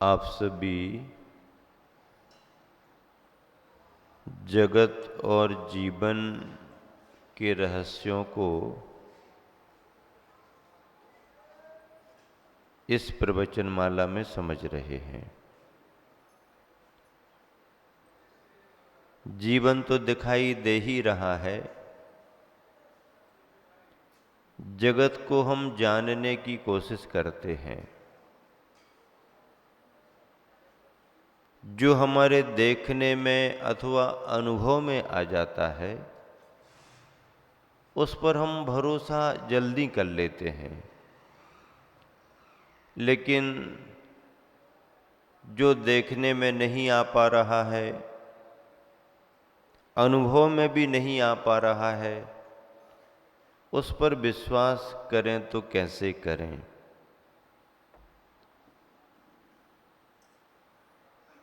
आप सभी जगत और जीवन के रहस्यों को इस प्रवचनमाला में समझ रहे हैं। जीवन तो दिखाई दे ही रहा है, जगत को हम जानने की कोशिश करते हैं। जो हमारे देखने में अथवा अनुभव में आ जाता है, उस पर हम भरोसा जल्दी कर लेते हैं। लेकिन जो देखने में नहीं आ पा रहा है, अनुभव में भी नहीं आ पा रहा है, उस पर विश्वास करें तो कैसे करें।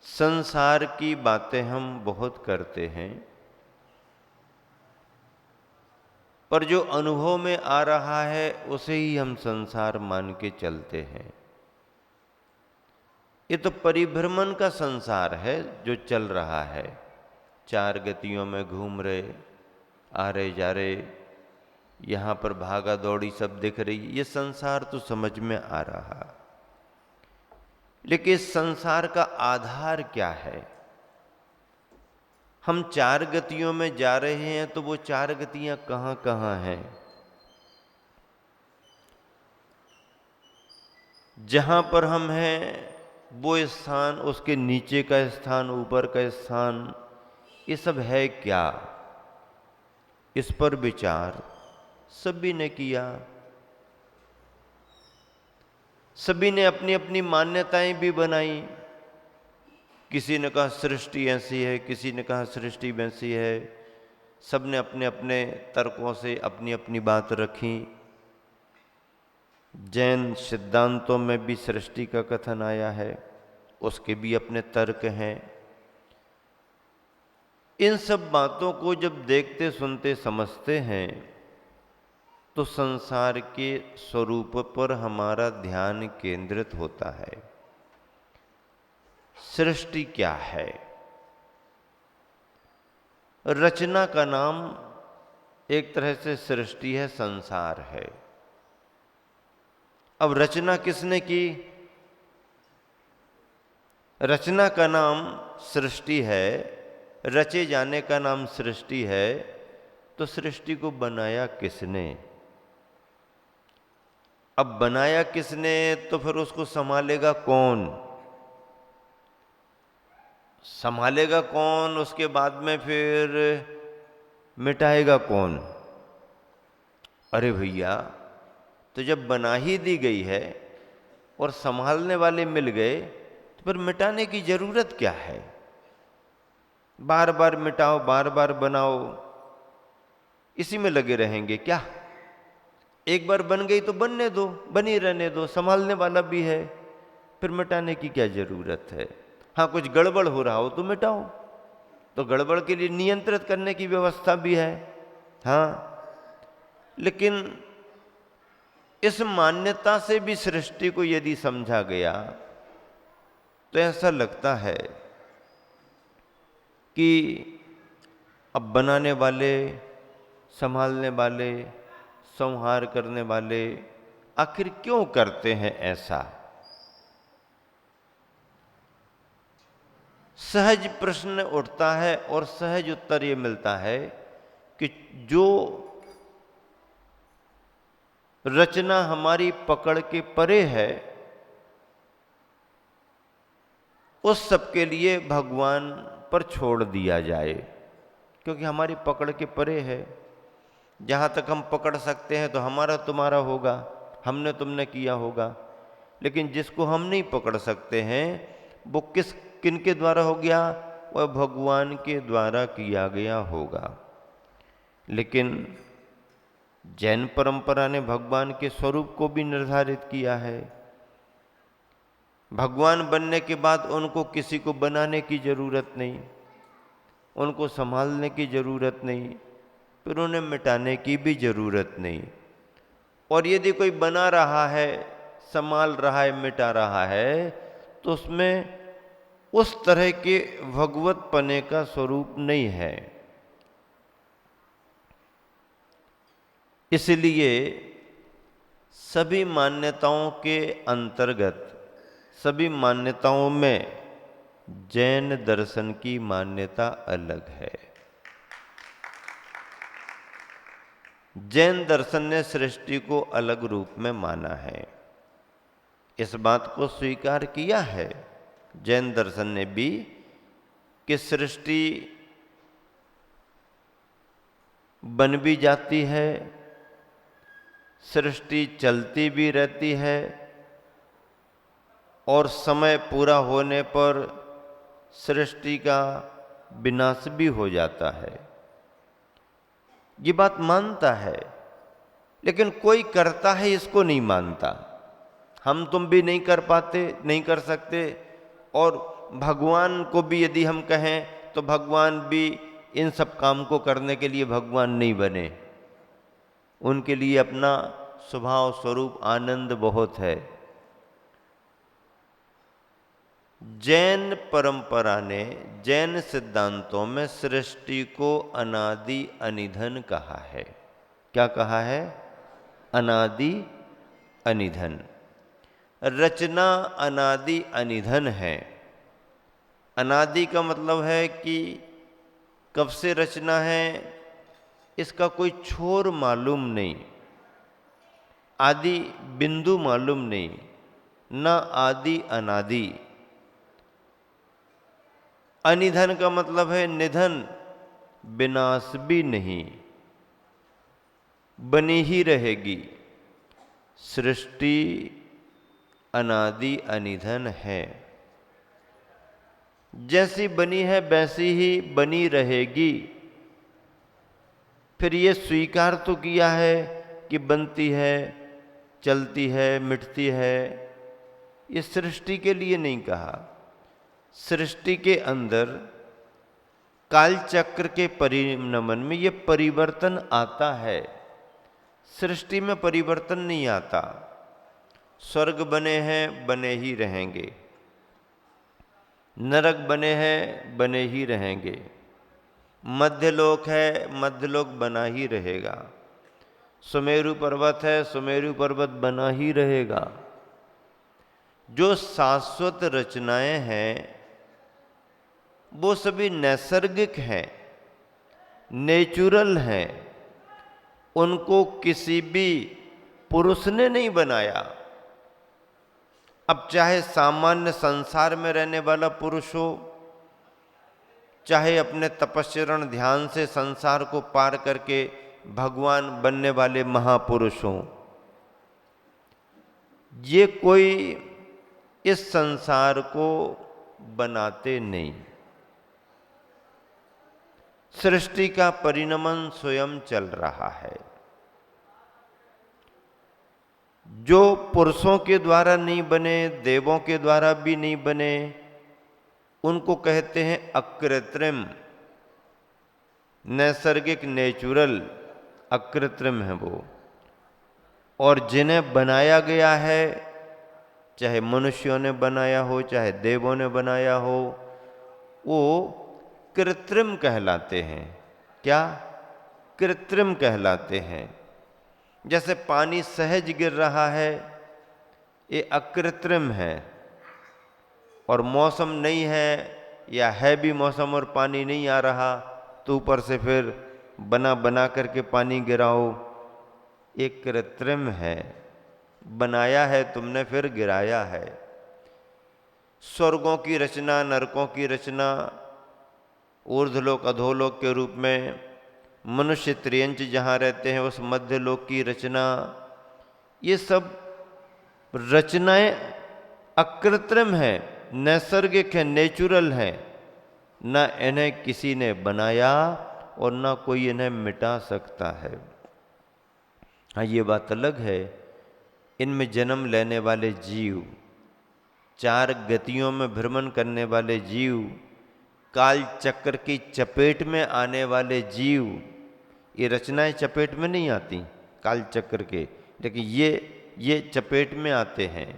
संसार की बातें हम बहुत करते हैं, पर जो अनुभव में आ रहा है उसे ही हम संसार मान के चलते हैं। ये तो परिभ्रमण का संसार है जो चल रहा है। चार गतियों में घूम रहे, आ रहे जा रहे, यहाँ पर भागा दौड़ी सब दिख रही। ये संसार तो समझ में आ रहा, लेकिन इस संसार का आधार क्या है। हम चार गतियों में जा रहे हैं तो वो चार गतियां कहाँ कहाँ हैं। जहां पर हम हैं वो स्थान, उसके नीचे का स्थान, ऊपर का स्थान, ये सब है क्या। इस पर विचार सभी ने किया। सभी ने अपनी अपनी मान्यताएं भी बनाई। किसी ने कहा सृष्टि ऐसी है, किसी ने कहा सृष्टि वैसी है। सब ने अपने अपने तर्कों से अपनी अपनी बात रखी। जैन सिद्धांतों में भी सृष्टि का कथन आया है, उसके भी अपने तर्क हैं। इन सब बातों को जब देखते सुनते समझते हैं तो संसार के स्वरूप पर हमारा ध्यान केंद्रित होता है। सृष्टि क्या है। रचना का नाम एक तरह से सृष्टि है, संसार है। अब रचना किसने की। रचना का नाम सृष्टि है, रचे जाने का नाम सृष्टि है, तो सृष्टि को बनाया किसने। अब बनाया किसने तो फिर उसको संभालेगा कौन। संभालेगा कौन, उसके बाद में फिर मिटाएगा कौन। अरे भैया, तो जब बना ही दी गई है और संभालने वाले मिल गए तो फिर मिटाने की जरूरत क्या है। बार बार मिटाओ, बार बार बनाओ, इसी में लगे रहेंगे क्या। एक बार बन गई तो बनने दो, बनी रहने दो, संभालने वाला भी है, फिर मिटाने की क्या जरूरत है। हाँ, कुछ गड़बड़ हो रहा हो तो मिटाओ, तो गड़बड़ के लिए नियंत्रित करने की व्यवस्था भी है। हाँ, लेकिन इस मान्यता से भी सृष्टि को यदि समझा गया तो ऐसा लगता है कि अब बनाने वाले, संभालने वाले, संहार करने वाले आखिर क्यों करते हैं ऐसा। सहज प्रश्न उठता है और सहज उत्तर ये मिलता है कि जो रचना हमारी पकड़ के परे है, उस सब के लिए भगवान पर छोड़ दिया जाए, क्योंकि हमारी पकड़ के परे है। जहाँ तक हम पकड़ सकते हैं तो हमारा तुम्हारा होगा, हमने तुमने किया होगा। लेकिन जिसको हम नहीं पकड़ सकते हैं वो किनके द्वारा हो गया, वह भगवान के द्वारा किया गया होगा। लेकिन जैन परंपरा ने भगवान के स्वरूप को भी निर्धारित किया है। भगवान बनने के बाद उनको किसी को बनाने की जरूरत नहीं, उनको संभालने की जरूरत नहीं, फिर उन्हें मिटाने की भी जरूरत नहीं। और यदि कोई बना रहा है, संभाल रहा है, मिटा रहा है, तो तो उसमें उस तरह के भगवत पने का स्वरूप नहीं है। इसलिए सभी मान्यताओं के अंतर्गत, सभी मान्यताओं में जैन दर्शन की मान्यता अलग है। जैन दर्शन ने सृष्टि को अलग रूप में माना है, इस बात को स्वीकार किया है जैन दर्शन ने भी कि सृष्टि बन भी जाती है, सृष्टि चलती भी रहती है, और समय पूरा होने पर सृष्टि का विनाश भी हो जाता है। ये बात मानता है, लेकिन कोई करता है इसको नहीं मानता। हम तुम भी नहीं कर पाते, नहीं कर सकते, और भगवान को भी यदि हम कहें तो भगवान भी इन सब काम को करने के लिए भगवान नहीं बने। उनके लिए अपना स्वभाव स्वरूप आनंद बहुत है। जैन परंपरा ने, जैन सिद्धांतों में सृष्टि को अनादि अनिधन कहा है। क्या कहा है? अनादि अनिधन। रचना अनादि अनिधन है। अनादि का मतलब है कि कब से रचना है इसका कोई छोर मालूम नहीं, आदि बिंदु मालूम नहीं, न आदि अनादि। अनिधन का मतलब है निधन, विनाश भी नहीं, बनी ही रहेगी। सृष्टि अनादि अनिधन है, जैसी बनी है वैसी ही बनी रहेगी। फिर ये स्वीकार तो किया है कि बनती है, चलती है, मिटती है। ये सृष्टि के लिए नहीं कहा। सृष्टि के अंदर कालचक्र के परिणमन में ये परिवर्तन आता है, सृष्टि में परिवर्तन नहीं आता। स्वर्ग बने हैं, बने ही रहेंगे, नरक बने हैं, बने ही रहेंगे, मध्यलोक है, मध्यलोक बना ही रहेगा, सुमेरु पर्वत है, सुमेरु पर्वत बना ही रहेगा। जो शाश्वत रचनाएं हैं वो सभी नैसर्गिक हैं, नेचुरल हैं। उनको किसी भी पुरुष ने नहीं बनाया। अब चाहे सामान्य संसार में रहने वाला पुरुष हो, चाहे अपने तपस्चरण ध्यान से संसार को पार करके भगवान बनने वाले महापुरुष हों, ये कोई इस संसार को बनाते नहीं। सृष्टि का परिणमन स्वयं चल रहा है। जो पुरुषों के द्वारा नहीं बने, देवों के द्वारा भी नहीं बने, उनको कहते हैं अकृत्रिम। नैसर्गिक, नेचुरल अकृत्रिम है वो। और जिन्हें बनाया गया है, चाहे मनुष्यों ने बनाया हो, चाहे देवों ने बनाया हो, वो कृत्रिम कहलाते हैं। क्या? कृत्रिम कहलाते हैं। जैसे पानी सहज गिर रहा है, ये अकृत्रिम है। और मौसम नहीं है, या है भी मौसम और पानी नहीं आ रहा, तो ऊपर से फिर बना बना करके पानी गिराओ, ये कृत्रिम है। बनाया है तुमने, फिर गिराया है। स्वर्गों की रचना, नरकों की रचना, ऊर्ध्वलोक अधोलोक के रूप में, मनुष्य त्रियंच जहाँ रहते हैं उस मध्यलोक की रचना, ये सब रचनाएं अकृत्रिम है, नैसर्गिक है, नेचुरल है। न इन्हें किसी ने बनाया और न कोई इन्हें मिटा सकता है। हाँ, ये बात अलग है, इनमें जन्म लेने वाले जीव, चार गतियों में भ्रमण करने वाले जीव, काल चक्र की चपेट में आने वाले जीव, ये रचनाएं चपेट में नहीं आती काल चक्र के, लेकिन ये चपेट में आते हैं।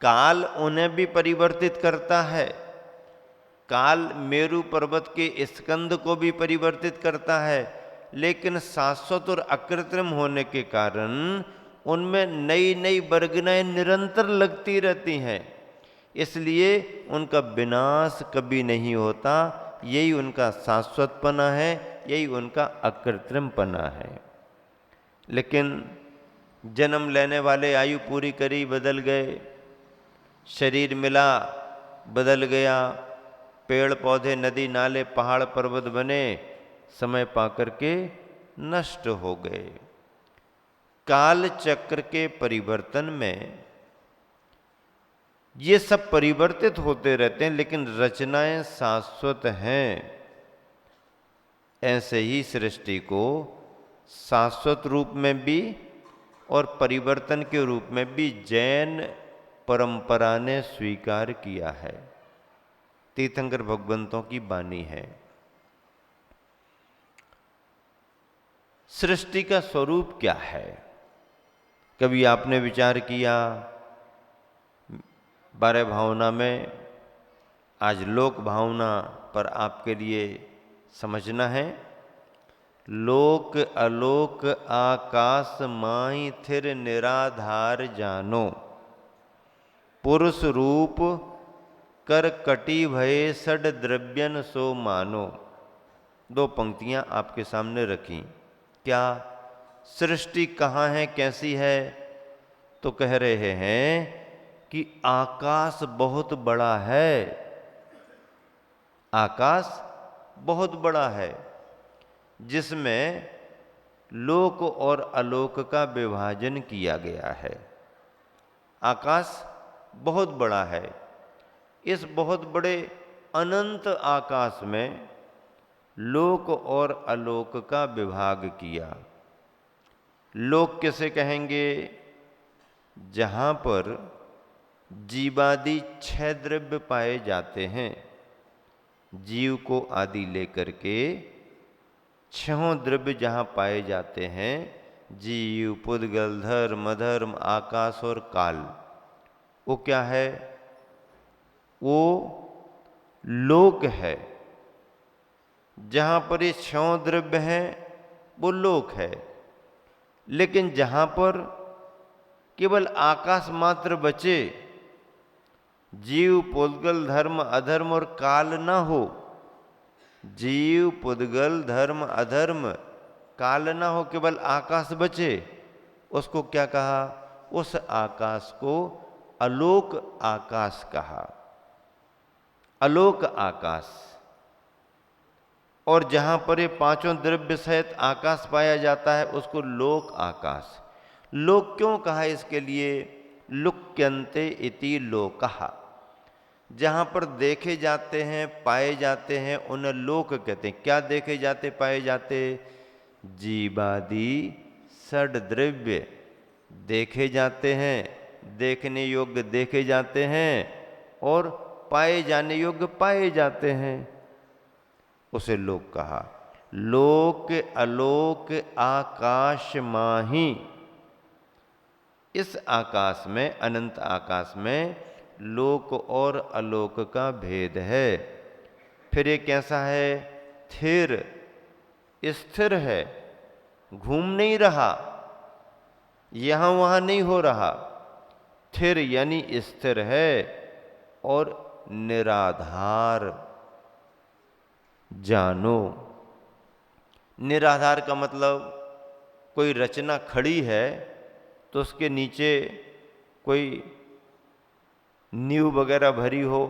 काल उन्हें भी परिवर्तित करता है। काल मेरु पर्वत के स्कंद को भी परिवर्तित करता है, लेकिन शाश्वत और अकृत्रिम होने के कारण उनमें नई नई वर्गनाएं निरंतर लगती रहती हैं, इसलिए उनका विनाश कभी नहीं होता। यही उनका शाश्वतपना है, यही उनका अकृत्रिमपना है। लेकिन जन्म लेने वाले आयु पूरी करी बदल गए, शरीर मिला बदल गया, पेड़ पौधे नदी नाले पहाड़ पर्वत बने, समय पाकर के नष्ट हो गए। काल चक्र के परिवर्तन में ये सब परिवर्तित होते रहते हैं, लेकिन रचनाएं शाश्वत हैं। ऐसे ही सृष्टि को शाश्वत रूप में भी और परिवर्तन के रूप में भी जैन परंपरा ने स्वीकार किया है। तीर्थंकर भगवंतों की वाणी है। सृष्टि का स्वरूप क्या है? कभी आपने विचार किया? 12 भावना में आज लोक भावना पर आपके लिए समझना है। लोक अलोक आकाश माहि थिर निराधार जानो, पुरुष रूप कर कटी भये सड द्रव्यन सो मानो। 2 पंक्तियां आपके सामने रखी। क्या सृष्टि कहाँ है, कैसी है? तो कह रहे हैं कि आकाश बहुत बड़ा है। आकाश बहुत बड़ा है, जिसमें लोक और अलोक का विभाजन किया गया है। आकाश बहुत बड़ा है। इस बहुत बड़े अनंत आकाश में लोक और अलोक का विभाग किया। लोक किसे कहेंगे? जहां पर जीवादि 6 द्रव्य पाए जाते हैं। जीव को आदि लेकर के 6 द्रव्य जहां पाए जाते हैं, जीव, पुद्गल, धर्म, अधर्म, आकाश और काल, वो क्या है? वो लोक है। जहां पर ये 6 द्रव्य हैं वो लोक है। लेकिन जहां पर केवल आकाश मात्र बचे, जीव, पुद्गल, धर्म, अधर्म और काल ना हो, जीव, पुद्गल, धर्म, अधर्म, काल ना हो, केवल आकाश बचे, उसको क्या कहा? उस आकाश को अलोक आकाश कहा। अलोक आकाश। और जहां पर ये 5 द्रव्य सहित आकाश पाया जाता है, उसको लोक आकाश। लोक क्यों कहा? इसके लिए लुक्यन्ते इति लोकः। जहां पर देखे जाते हैं, पाए जाते हैं, उन्हें लोक कहते हैं। क्या देखे जाते, पाए जाते? जीवादि 6 द्रव्य देखे जाते हैं, देखने योग्य देखे जाते हैं और पाए जाने योग्य पाए जाते हैं, उसे लोक कहा। लोक अलोक आकाश माही। इस आकाश में, अनंत आकाश में लोक और अलोक का भेद है। फिर ये कैसा है? थिर, स्थिर है, घूम नहीं रहा, यहां वहां नहीं हो रहा। थिर यानी स्थिर है और निराधार जानो। निराधार का मतलब कोई रचना खड़ी है तो उसके नीचे कोई नींव वगैरह भरी हो,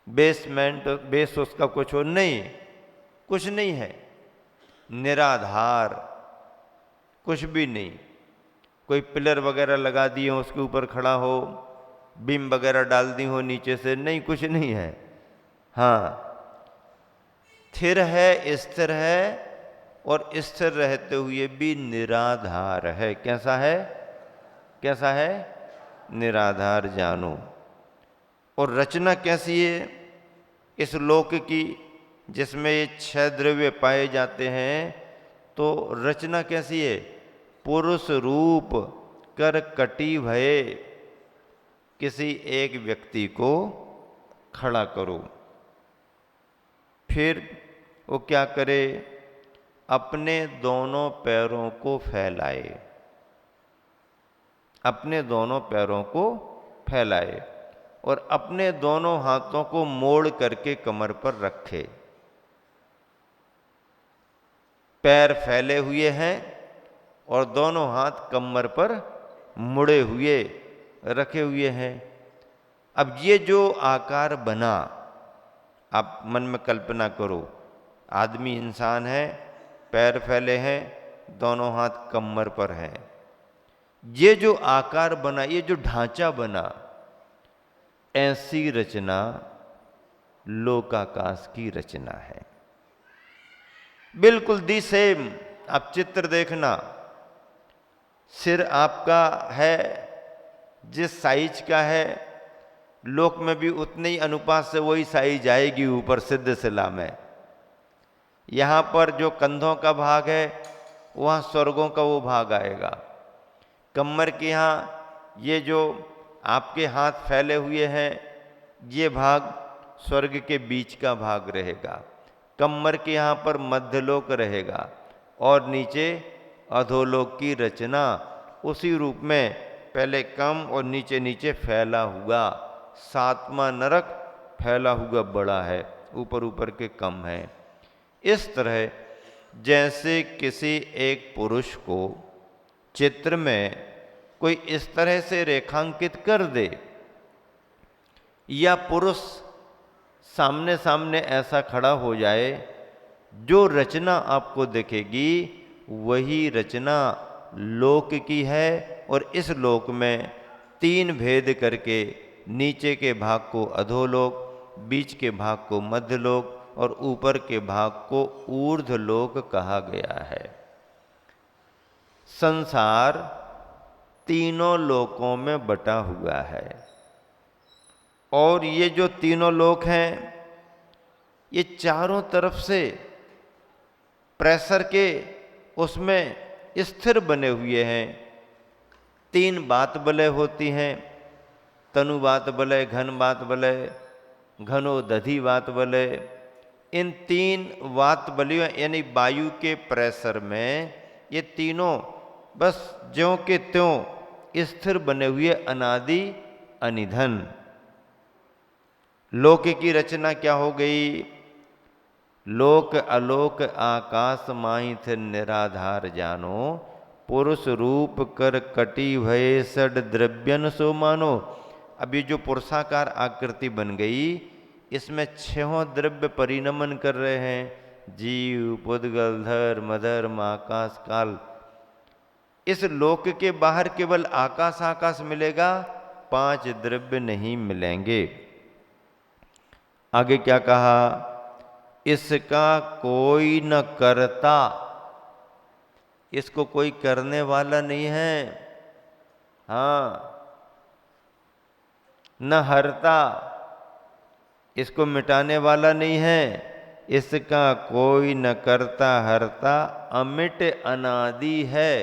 बेसमेंट, बेस उसका कुछ हो, नहीं, कुछ नहीं है। निराधार, कुछ भी नहीं। कोई पिलर वगैरह लगा दिए हो, उसके ऊपर खड़ा हो, बीम वगैरह डाल दी हो नीचे से, नहीं, कुछ नहीं है। हाँ, स्थिर है, स्थिर है और स्थिर रहते हुए भी निराधार है। कैसा है? कैसा है? निराधार जानो। और रचना कैसी है इस लोक की, जिसमें ये 6 द्रव्य पाए जाते हैं? तो रचना कैसी है? पुरुष रूप कर कटी भये। किसी एक व्यक्ति को खड़ा करो। फिर वो क्या करे, अपने दोनों पैरों को फैलाए, अपने दोनों पैरों को फैलाए और अपने दोनों हाथों को मोड़ करके कमर पर रखे। पैर फैले हुए हैं और दोनों हाथ कमर पर मुड़े हुए रखे हुए हैं। अब ये जो आकार बना, आप मन में कल्पना करो, आदमी इंसान है, पैर फैले हैं, दोनों हाथ कमर पर हैं। ये जो आकार बना, ये जो ढांचा बना, ऐसी रचना लोकाकाश की रचना है। बिल्कुल दी सेम। आप चित्र देखना, सिर आपका है जिस साइज का है, लोक में भी उतने ही अनुपात से वही साइज आएगी ऊपर सिद्ध शिला में। यहाँ पर जो कंधों का भाग है वहाँ स्वर्गों का वो भाग आएगा। कमर के यहाँ ये जो आपके हाथ फैले हुए हैं, ये भाग स्वर्ग के बीच का भाग रहेगा। कमर के यहाँ पर मध्यलोक रहेगा और नीचे अधोलोक की रचना उसी रूप में पहले कम और नीचे नीचे फैला हुआ। सातवां नरक फैला हुआ बड़ा है, ऊपर ऊपर के कम है। इस तरह जैसे किसी एक पुरुष को चित्र में कोई इस तरह से रेखांकित कर दे, या पुरुष सामने सामने ऐसा खड़ा हो जाए, जो रचना आपको दिखेगी वही रचना लोक की है। और इस लोक में तीन भेद करके नीचे के भाग को अधोलोक, बीच के भाग को मध्यलोक और ऊपर के भाग को ऊर्ध्वलोक कहा गया है। संसार तीनों लोकों में बटा हुआ है और ये जो तीनों लोक हैं ये चारों तरफ से प्रेशर के उसमें स्थिर बने हुए हैं। तीन बात बलय होती हैं, तनु बात बलय, घन बात बलय, घनो दधि बात बलय। इन तीन वात बलियों यानी वायु के प्रेशर में ये तीनों बस ज्यों के त्यों स्थिर बने हुए अनादि अनिधन। लोक की रचना क्या हो गई? लोक अलोक आकाश माहित निराधार जानो, पुरुष रूप कर कटी भय सड द्रव्यन सो मानो। अब ये जो पुरुषाकार आकृति बन गई, इसमें छहों द्रव्य परिणमन कर रहे हैं, जीव, पुद्गल, धर्म, अधर्म, आकाश, काल। इस लोक के बाहर केवल आकाश आकाश मिलेगा, पांच द्रव्य नहीं मिलेंगे। आगे क्या कहा? इसका कोई न करता, इसको कोई करने वाला नहीं है। हाँ, न हरता, इसको मिटाने वाला नहीं है। इसका कोई न करता हरता, अमिट अनादि है,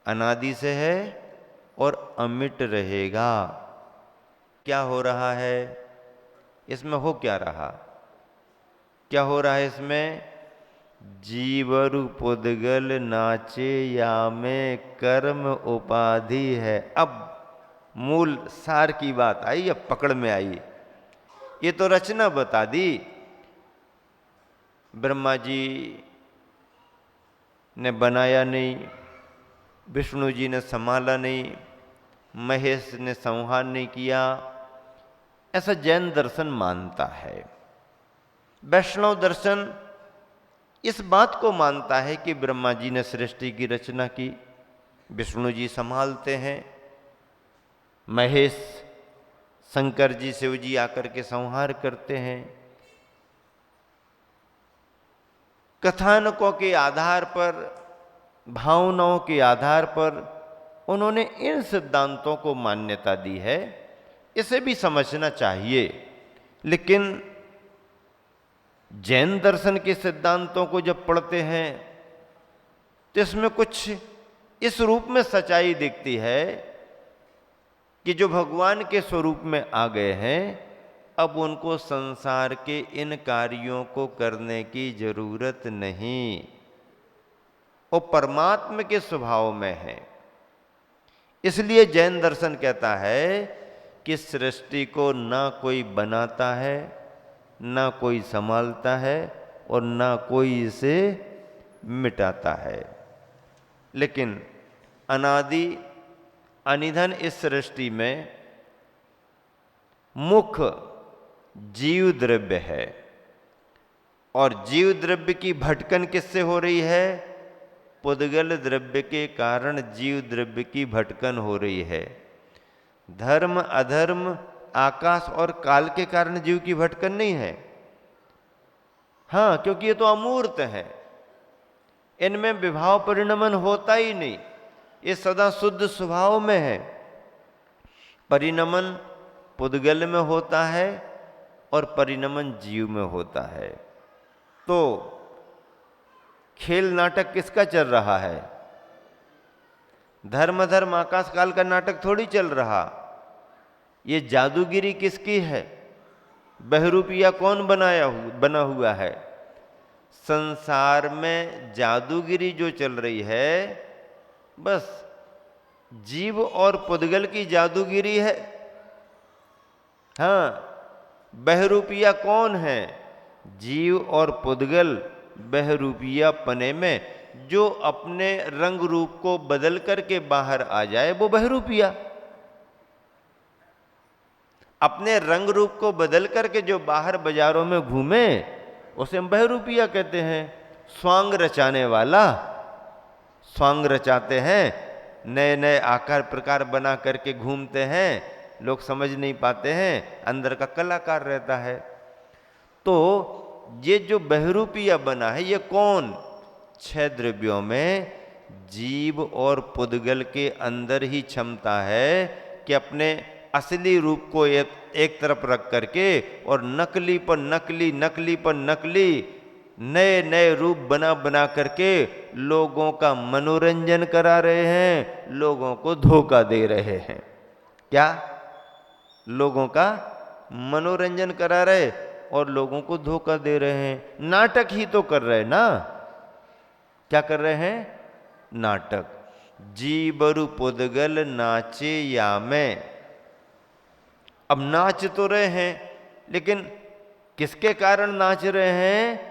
अनादि से है और अमिट रहेगा। क्या हो रहा है इसमें? हो क्या रहा? क्या हो रहा है इसमें? जीवरु पुद्गल नाचे या में कर्म उपाधि है। अब मूल सार की बात आई, अब पकड़ में आई। ये तो रचना बता दी, ब्रह्मा जी ने बनाया नहीं, विष्णु जी ने संभाला नहीं, महेश ने संहार नहीं किया, ऐसा जैन दर्शन मानता है। वैष्णव दर्शन इस बात को मानता है कि ब्रह्मा जी ने सृष्टि की रचना की, विष्णु जी संभालते हैं, महेश शंकर जी शिव जी आकर के संहार करते हैं। कथानकों के आधार पर, भावनाओं के आधार पर उन्होंने इन सिद्धांतों को मान्यता दी है। इसे भी समझना चाहिए। लेकिन जैन दर्शन के सिद्धांतों को जब पढ़ते हैं तो इसमें कुछ इस रूप में सच्चाई दिखती है कि जो भगवान के स्वरूप में आ गए हैं, अब उनको संसार के इन कार्यों को करने की जरूरत नहीं, वो परमात्मा के स्वभाव में है। इसलिए जैन दर्शन कहता है कि सृष्टि को ना कोई बनाता है, ना कोई संभालता है और ना कोई इसे मिटाता है, लेकिन अनादि अनिधन इस सृष्टि में मुख्य जीव द्रव्य है। और जीव द्रव्य की भटकन किससे हो रही है? पुद्गल द्रव्य के कारण जीव द्रव्य की भटकन हो रही है। धर्म अधर्म आकाश और काल के कारण जीव की भटकन नहीं है। हाँ, क्योंकि ये तो अमूर्त है, इनमें विभाव परिणमन होता ही नहीं, ये सदा शुद्ध स्वभाव में है। परिणमन पुद्गल में होता है और परिणमन जीव में होता है। तो खेल नाटक किसका चल रहा है? धर्म धर्म आकाश काल का नाटक थोड़ी चल रहा। ये जादूगिरी किसकी है? बहरूपिया कौन बना हुआ है? संसार में जादूगिरी जो चल रही है, बस जीव और पुद्गल की जादूगिरी है। हाँ, बहरूपिया कौन है? जीव और पुद्गल बहरूपिया पने में जो अपने रंग रूप को बदल करके बाहर आ जाए वो बहरूपिया। अपने रंग रूप को बदल करके जो बाहर बाजारों में घूमे उसे हम बहरूपिया कहते हैं। स्वांग रचाने वाला, स्वांग रचाते हैं, नए नए आकार प्रकार बना करके घूमते हैं, लोग समझ नहीं पाते हैं, अंदर का कलाकार रहता है। तो ये जो बहरूपिया बना है ये कौन? 6 द्रव्यों में जीव और पुद्गल के अंदर ही क्षमता है कि अपने असली रूप को एक तरफ रख करके और नकली पर नकली, नकली पर नकली, नए नए रूप बना बना करके लोगों का मनोरंजन करा रहे हैं, लोगों को धोखा दे रहे हैं। क्या? लोगों का मनोरंजन करा रहे और लोगों को धोखा दे रहे हैं। नाटक ही तो कर रहे हैं ना। क्या कर रहे हैं? नाटक। जीबरु पुद्गल नाचे या में। अब नाच तो रहे हैं, लेकिन किसके कारण नाच रहे हैं?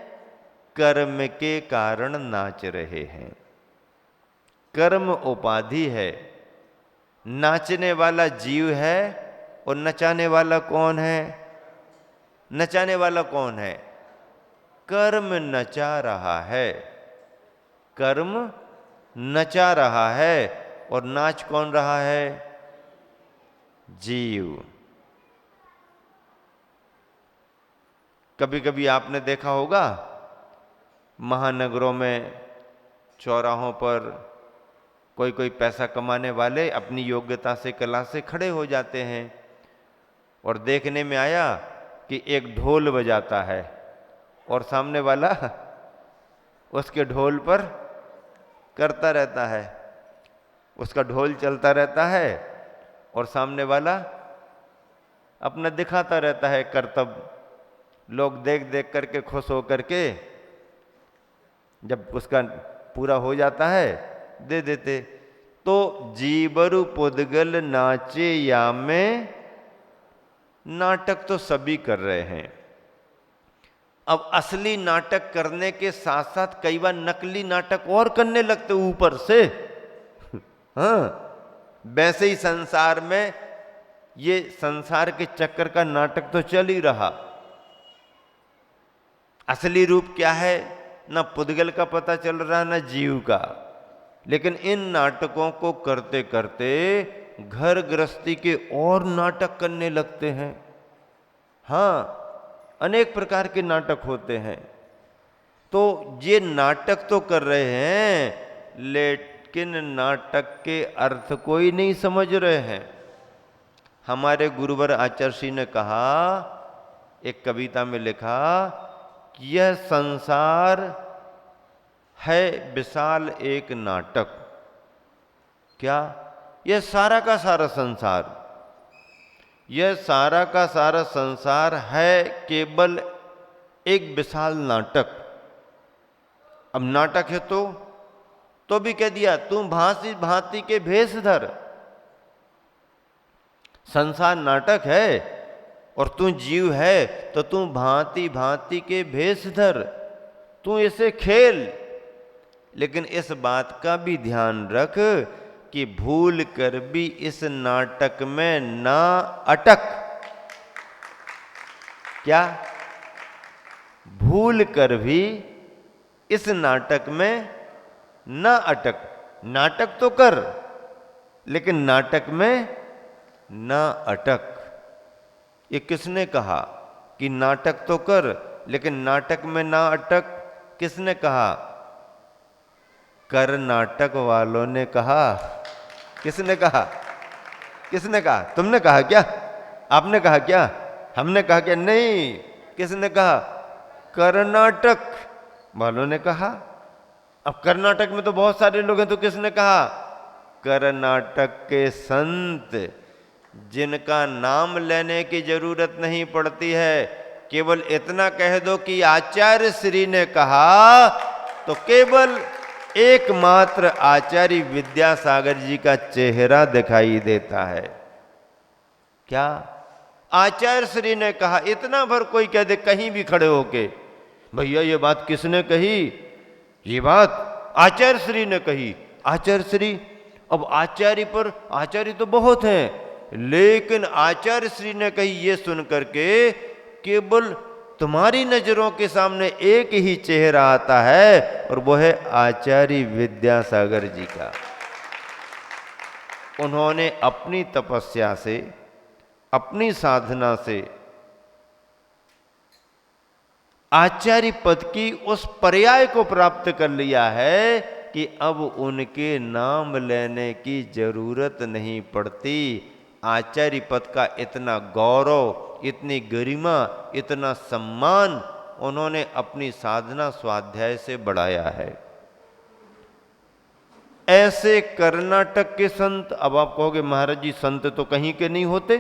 कर्म के कारण नाच रहे हैं। कर्म उपाधि है। नाचने वाला जीव है और नचाने वाला कौन है? नचाने वाला कौन है? कर्म नचा रहा है। कर्म नचा रहा है और नाच कौन रहा है? जीव। कभी कभी आपने देखा होगा महानगरों में चौराहों पर कोई कोई पैसा कमाने वाले अपनी योग्यता से, कला से खड़े हो जाते हैं और देखने में आया कि एक ढोल बजाता है और सामने वाला उसके ढोल पर करता रहता है, उसका ढोल चलता रहता है और सामने वाला अपना दिखाता रहता है करतब। लोग देख देख करके खुश हो करके जब उसका पूरा हो जाता है दे देते। तो जीबरु पुद्गल नाचे या में, नाटक तो सभी कर रहे हैं। अब असली नाटक करने के साथ साथ कई बार नकली नाटक और करने लगते ऊपर से। हाँ, वैसे ही संसार में ये संसार के चक्कर का नाटक तो चल ही रहा। असली रूप क्या है? ना पुद्गल का पता चल रहा ना जीव का। लेकिन इन नाटकों को करते करते घर गृहस्थी के और नाटक करने लगते हैं। हाँ, अनेक प्रकार के नाटक होते हैं। तो ये नाटक तो कर रहे हैं, लेकिन नाटक के अर्थ कोई नहीं समझ रहे हैं। हमारे गुरुवर आचार्य श्री ने कहा, एक कविता में लिखा कि यह संसार है विशाल एक नाटक। क्या? यह सारा का सारा संसार यह सारा का सारा संसार है केवल एक विशाल नाटक। अब नाटक है तो भी कह दिया तू भांति भांति के भेष धर। संसार नाटक है और तू जीव है तो तू भांति भांति के भेष धर, तू इसे खेल। लेकिन इस बात का भी ध्यान रख कि भूल कर भी इस नाटक में ना अटक। क्या? भूल कर भी इस नाटक में ना अटक। नाटक तो कर लेकिन नाटक में ना अटक। ये किसने कहा कि नाटक तो कर लेकिन नाटक में ना अटक? किसने कहा? कर्नाटक वालों ने कहा। किसने कहा? किसने कहा? तुमने कहा क्या? आपने कहा क्या? हमने कहा क्या? नहीं। किसने कहा? कर्नाटक वालों ने कहा। अब कर्नाटक में तो बहुत सारे लोग हैं, तो किसने कहा? कर्नाटक के संत, जिनका नाम लेने की जरूरत नहीं पड़ती है, केवल इतना कह दो कि आचार्य श्री ने कहा, तो केवल एकमात्र आचार्य विद्यासागर जी का चेहरा दिखाई देता है। क्या? आचार्य श्री ने कहा। इतना भर कोई कह दे कहीं भी खड़े होके, भैया ये बात किसने कही? ये बात आचार्य श्री ने कही। आचार्य श्री, अब आचार्य पर आचार्य तो बहुत हैं, लेकिन आचार्य श्री ने कही, ये सुन करके केवल तुम्हारी नजरों के सामने एक ही चेहरा आता है और वो है आचार्य विद्यासागर जी का। उन्होंने अपनी तपस्या से, अपनी साधना से आचार्य पद की उस पर्याय को प्राप्त कर लिया है कि अब उनके नाम लेने की जरूरत नहीं पड़ती। आचार्य पद का इतना गौरव, इतनी गरिमा, इतना सम्मान उन्होंने अपनी साधना स्वाध्याय से बढ़ाया है। ऐसे कर्नाटक के संत, अब आप कहोगे महाराज जी संत तो कहीं के नहीं होते,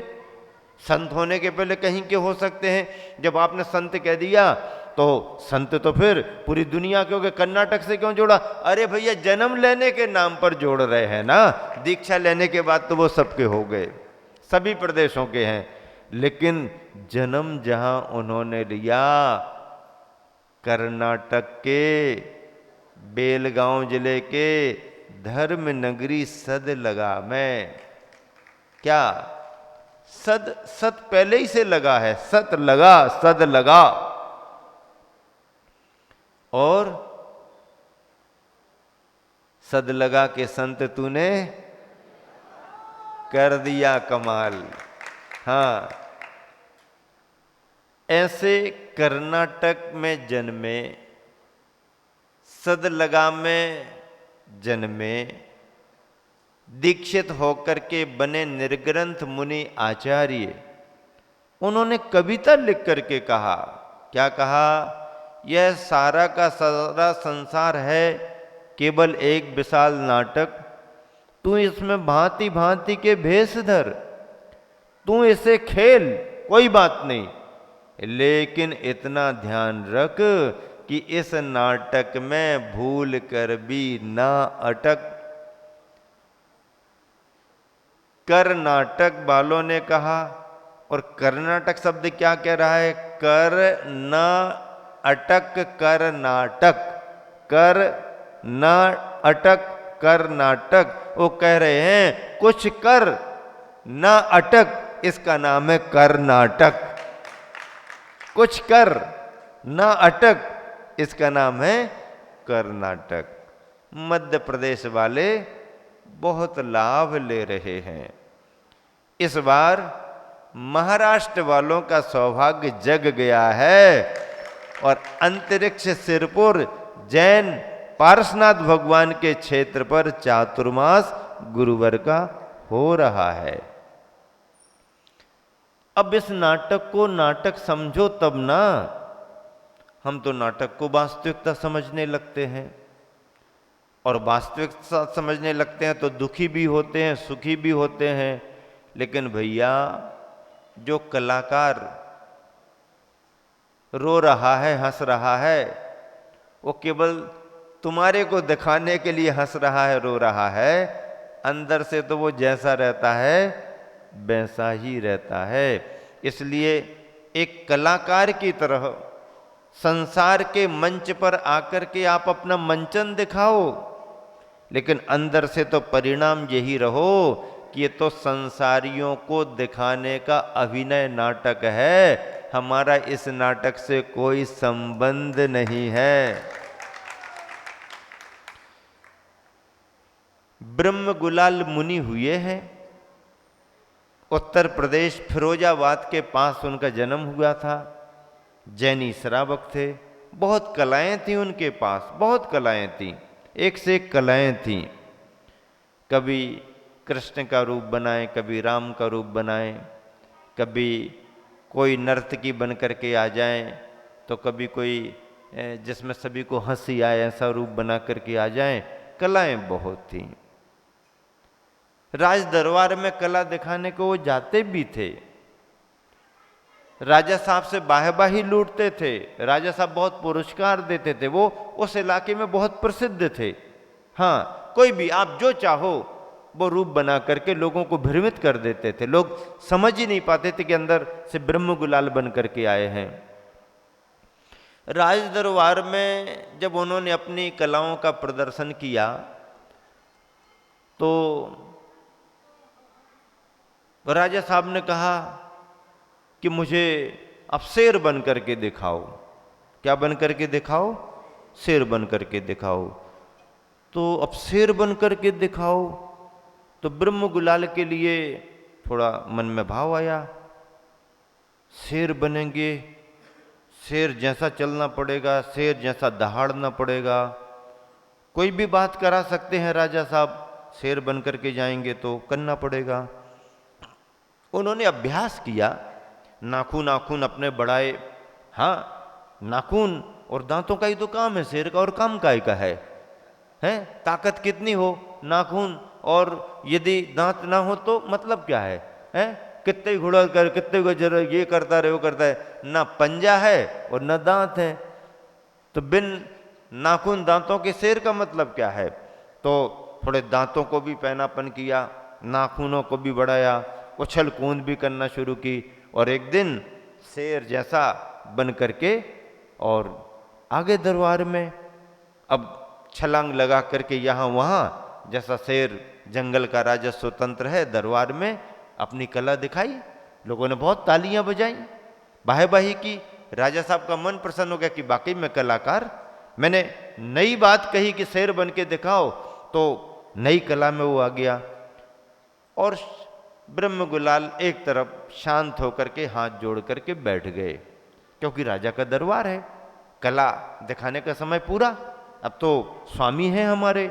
संत होने के पहले कहीं के हो सकते हैं। जब आपने संत कह दिया तो संत तो फिर पूरी दुनिया के हो गए, कर्नाटक से क्यों जोड़ा? अरे भैया जन्म लेने के नाम पर जोड़ रहे हैं ना, दीक्षा लेने के बाद तो वो सबके हो गए, सभी प्रदेशों के हैं। लेकिन जन्म जहां उन्होंने लिया, कर्नाटक के बेलगांव जिले के धर्म नगरी सदलगा में। क्या? सद पहले ही से लगा है, सत लगा, सद लगा। और सद लगा के संत तूने कर दिया कमाल। हाँ, ऐसे कर्नाटक में जन्मे, सदलगा में जन्मे, दीक्षित होकर के बने निर्ग्रंथ मुनि आचार्य, उन्होंने कविता लिख करके कहा। क्या कहा? यह सारा का सारा संसार है केवल एक विशाल नाटक, तू इसमें भांति भांति के भेष धर, तू इसे खेल, कोई बात नहीं, लेकिन इतना ध्यान रख कि इस नाटक में भूल कर भी ना अटक। कर्नाटक वालों ने कहा, और कर्नाटक शब्द क्या कह रहा है? कर न अटक कर्नाटक, कर न अटक कर्नाटक। वो कह रहे हैं कुछ कर न अटक, इसका नाम है कर्नाटक। कुछ कर न अटक, इसका नाम है कर्नाटक। मध्य प्रदेश वाले बहुत लाभ ले रहे हैं। इस बार महाराष्ट्र वालों का सौभाग्य जग गया है और अंतरिक्ष सिरपुर जैन पारसनाथ भगवान के क्षेत्र पर चातुर्मास गुरुवार का हो रहा है। अब इस नाटक को नाटक समझो तब ना। हम तो नाटक को वास्तविकता समझने लगते हैं, और वास्तविकता समझने लगते हैं तो दुखी भी होते हैं, सुखी भी होते हैं। लेकिन भैया जो कलाकार रो रहा है, हंस रहा है, वो केवल तुम्हारे को दिखाने के लिए हंस रहा है, रो रहा है। अंदर से तो वो जैसा रहता है वैसा ही रहता है। इसलिए एक कलाकार की तरह संसार के मंच पर आकर के आप अपना मंचन दिखाओ, लेकिन अंदर से तो परिणाम यही रहो कि ये तो संसारियों को दिखाने का अभिनय नाटक है, हमारा इस नाटक से कोई संबंध नहीं है। ब्रह्म गुलाल मुनि हुए हैं, उत्तर प्रदेश फिरोजाबाद के पास उनका जन्म हुआ था। जैनी श्रावक थे, बहुत कलाएं थी उनके पास, बहुत कलाएं थी, एक से एक कलाएं थी। कभी कृष्ण का रूप बनाए, कभी राम का रूप बनाए, कभी कोई नर्तकी बन करके आ जाए, तो कभी कोई जिसमें सभी को हंसी आए ऐसा रूप बना करके आ जाए। कलाएं बहुत थी। राज दरबार में कला दिखाने को वो जाते भी थे। राजा साहब से बाही लूटते थे, राजा साहब बहुत पुरस्कार देते थे, वो उस इलाके में बहुत प्रसिद्ध थे। हाँ, कोई भी आप जो चाहो वो रूप बना करके लोगों को भ्रमित कर देते थे। लोग समझ ही नहीं पाते थे कि अंदर से ब्रह्म गुलाल बन करके आए हैं। राज दरबार में जब उन्होंने अपनी कलाओं का प्रदर्शन किया तो राजा साहब ने कहा कि मुझे अब शेर बन करके दिखाओ। क्या बन करके दिखाओ? शेर बन करके दिखाओ। तो अब शेर बन करके दिखाओ, तो ब्रह्म गुलाल के लिए थोड़ा मन में भाव आया, शेर बनेंगे, शेर जैसा चलना पड़ेगा, शेर जैसा दहाड़ना पड़ेगा। कोई भी बात करा सकते हैं राजा साहब, शेर बन करके जाएंगे तो करना पड़ेगा। उन्होंने अभ्यास किया, नाखून नाखून अपने बढ़ाए। हाँ, नाखून और दांतों का ही तो काम है शेर का, और काम काय का है? ताकत कितनी हो नाखून और यदि दांत ना हो तो मतलब क्या है? कितने घुड़ा कर, कितने गुजर, ये करता रहे, वो करता है, ना पंजा है और ना दांत है। तो बिन नाखून दांतों के शेर का मतलब क्या है? तो थोड़े दांतों को भी पैनापन किया, नाखूनों को भी बढ़ाया, उछल कूद भी करना शुरू की, और एक दिन शेर जैसा बन करके और आगे दरबार में अब छलांग लगा करके यहाँ वहाँ, जैसा शेर जंगल का राजा स्वतंत्र है, दरबार में अपनी कला दिखाई। लोगों ने बहुत तालियां बजाई, बाही की। राजा साहब का मन प्रसन्न हो गया कि वाकई में कलाकार, मैंने नई बात कही कि शेर बन के दिखाओ, तो नई कला में वो आ गया। और ब्रह्म गुलाल एक तरफ शांत होकर के हाथ जोड़ करके बैठ गए, क्योंकि राजा का दरबार है, कला दिखाने का समय पूरा, अब तो स्वामी हैं हमारे।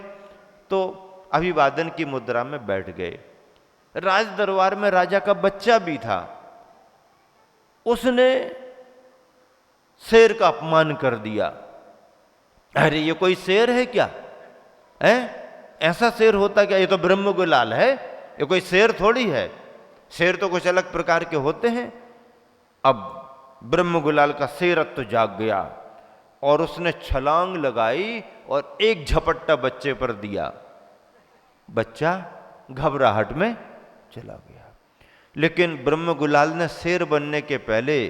तो अभिवादन की मुद्रा में बैठ गए। राज दरबार में राजा का बच्चा भी था, उसने शेर का अपमान कर दिया। अरे ये कोई शेर है क्या? ऐसा शेर होता क्या? ये तो ब्रह्म गुलाल है, ये कोई शेर थोड़ी है। शेर तो कुछ अलग प्रकार के होते हैं। अब ब्रह्म गुलाल का शेरत्व जाग गया और उसने छलांग लगाई और एक झपट्टा बच्चे पर दिया। बच्चा घबराहट में चला गया। लेकिन ब्रह्म गुलाल ने शेर बनने के पहले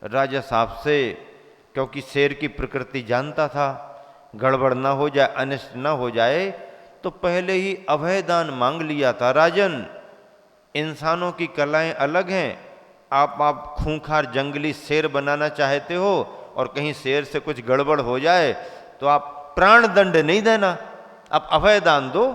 राजा साहब से, क्योंकि शेर की प्रकृति जानता था, गड़बड़ ना हो जाए, अनिष्ट ना हो जाए, तो पहले ही अभयदान मांग लिया था। राजन, इंसानों की कलाएं अलग हैं, आप खूंखार जंगली शेर बनाना चाहते हो और कहीं शेर से कुछ गड़बड़ हो जाए तो आप प्राण दंड नहीं देना, आप अभयदान दो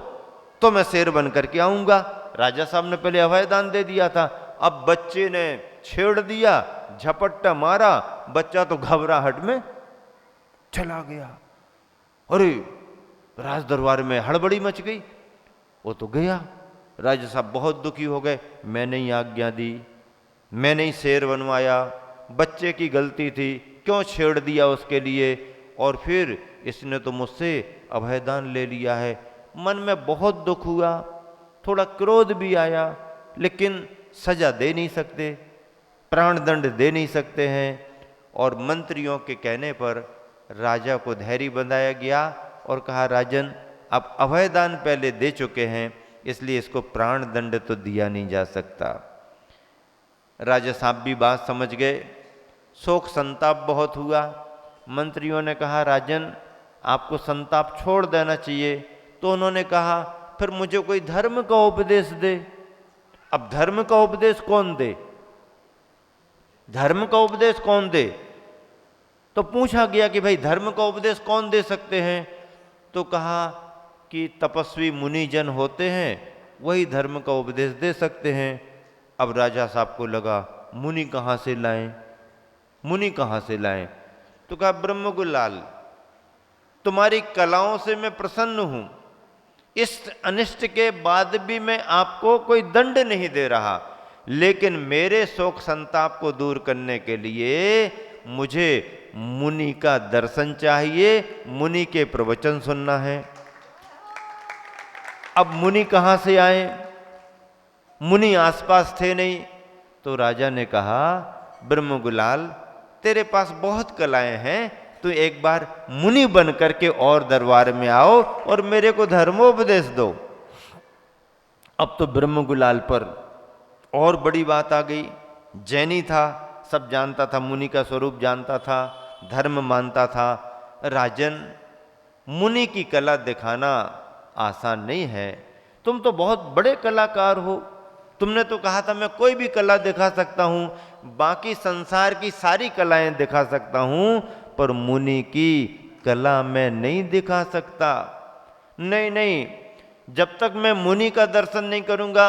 तो मैं शेर बन करके आऊंगा। राजा साहब ने पहले अभयदान दे दिया था, अब बच्चे ने छेड़ दिया, झपट्टा मारा, बच्चा तो घबराहट में चला गया। अरे राज दरबार में हड़बड़ी मच गई, वो तो गया। राजा साहब बहुत दुखी हो गए, मैंने ही आज्ञा दी, मैंने ही शेर बनवाया, बच्चे की गलती थी, क्यों छेड़ दिया उसके लिए, और फिर इसने तो मुझसे अभयदान ले लिया है। मन में बहुत दुख हुआ, थोड़ा क्रोध भी आया, लेकिन सजा दे नहीं सकते, प्राण दंड दे नहीं सकते हैं। और मंत्रियों के कहने पर राजा को धैर्य बंधाया गया और कहा, राजन आप अभयदान पहले दे चुके हैं, इसलिए इसको प्राण दंड तो दिया नहीं जा सकता। राजा साहब भी बात समझ गए, शोक संताप बहुत हुआ। मंत्रियों ने कहा, राजन आपको संताप छोड़ देना चाहिए। तो उन्होंने कहा, फिर मुझे कोई धर्म का उपदेश दे। अब धर्म का उपदेश कौन दे? धर्म का उपदेश कौन दे? तो पूछा गया कि भाई धर्म का उपदेश कौन दे सकते हैं? तो कहा कि तपस्वी मुनिजन होते हैं, वही धर्म का उपदेश दे सकते हैं। अब राजा साहब को लगा, मुनि कहाँ से लाएं, मुनि कहाँ से लाएं? तो कहा, ब्रह्मगुलाल तुम्हारी कलाओं से मैं प्रसन्न हूं, इस अनिष्ट के बाद भी मैं आपको कोई दंड नहीं दे रहा, लेकिन मेरे शोक संताप को दूर करने के लिए मुझे मुनि का दर्शन चाहिए, मुनि के प्रवचन सुनना है। अब मुनि कहां से आए? मुनि आसपास थे नहीं। तो राजा ने कहा, ब्रह्मगुलाल तेरे पास बहुत कलाएं हैं, तू एक बार मुनि बन करके और दरबार में आओ और मेरे को धर्मोपदेश दो। अब तो ब्रह्मगुलाल पर और बड़ी बात आ गई। जैनी था, सब जानता था, मुनि का स्वरूप जानता था, धर्म मानता था। राजन मुनि की कला दिखाना आसान नहीं है, तुम तो बहुत बड़े कलाकार हो, तुमने तो कहा था मैं कोई भी कला दिखा सकता हूं, बाकी संसार की सारी कलाएं दिखा सकता हूं, पर मुनि की कला मैं नहीं दिखा सकता। नहीं नहीं, जब तक मैं मुनि का दर्शन नहीं करूंगा,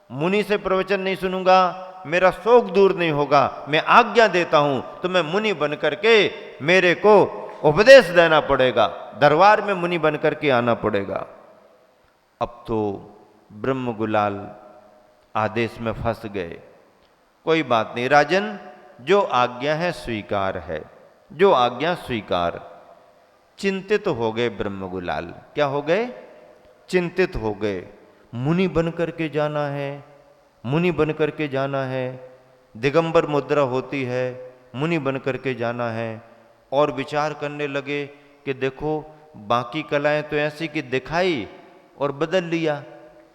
मुनि से प्रवचन नहीं सुनूंगा, मेरा शोक दूर नहीं होगा। मैं आज्ञा देता हूं तो मैं मुनि बन करके मेरे को उपदेश देना पड़ेगा, दरबार में मुनि बन करके आना पड़ेगा। अब तो ब्रह्मगुलाल आदेश में फंस गए। कोई बात नहीं राजन, जो आज्ञा है स्वीकार है, जो आज्ञा स्वीकार। चिंतित हो गए ब्रह्मगुलाल। क्या हो गए? चिंतित हो गए। मुनि बन करके जाना है, मुनि बन करके जाना है, दिगंबर मुद्रा होती है, मुनि बन करके जाना है। और विचार करने लगे कि देखो बाकी कलाएं तो ऐसी कि दिखाई और बदल लिया,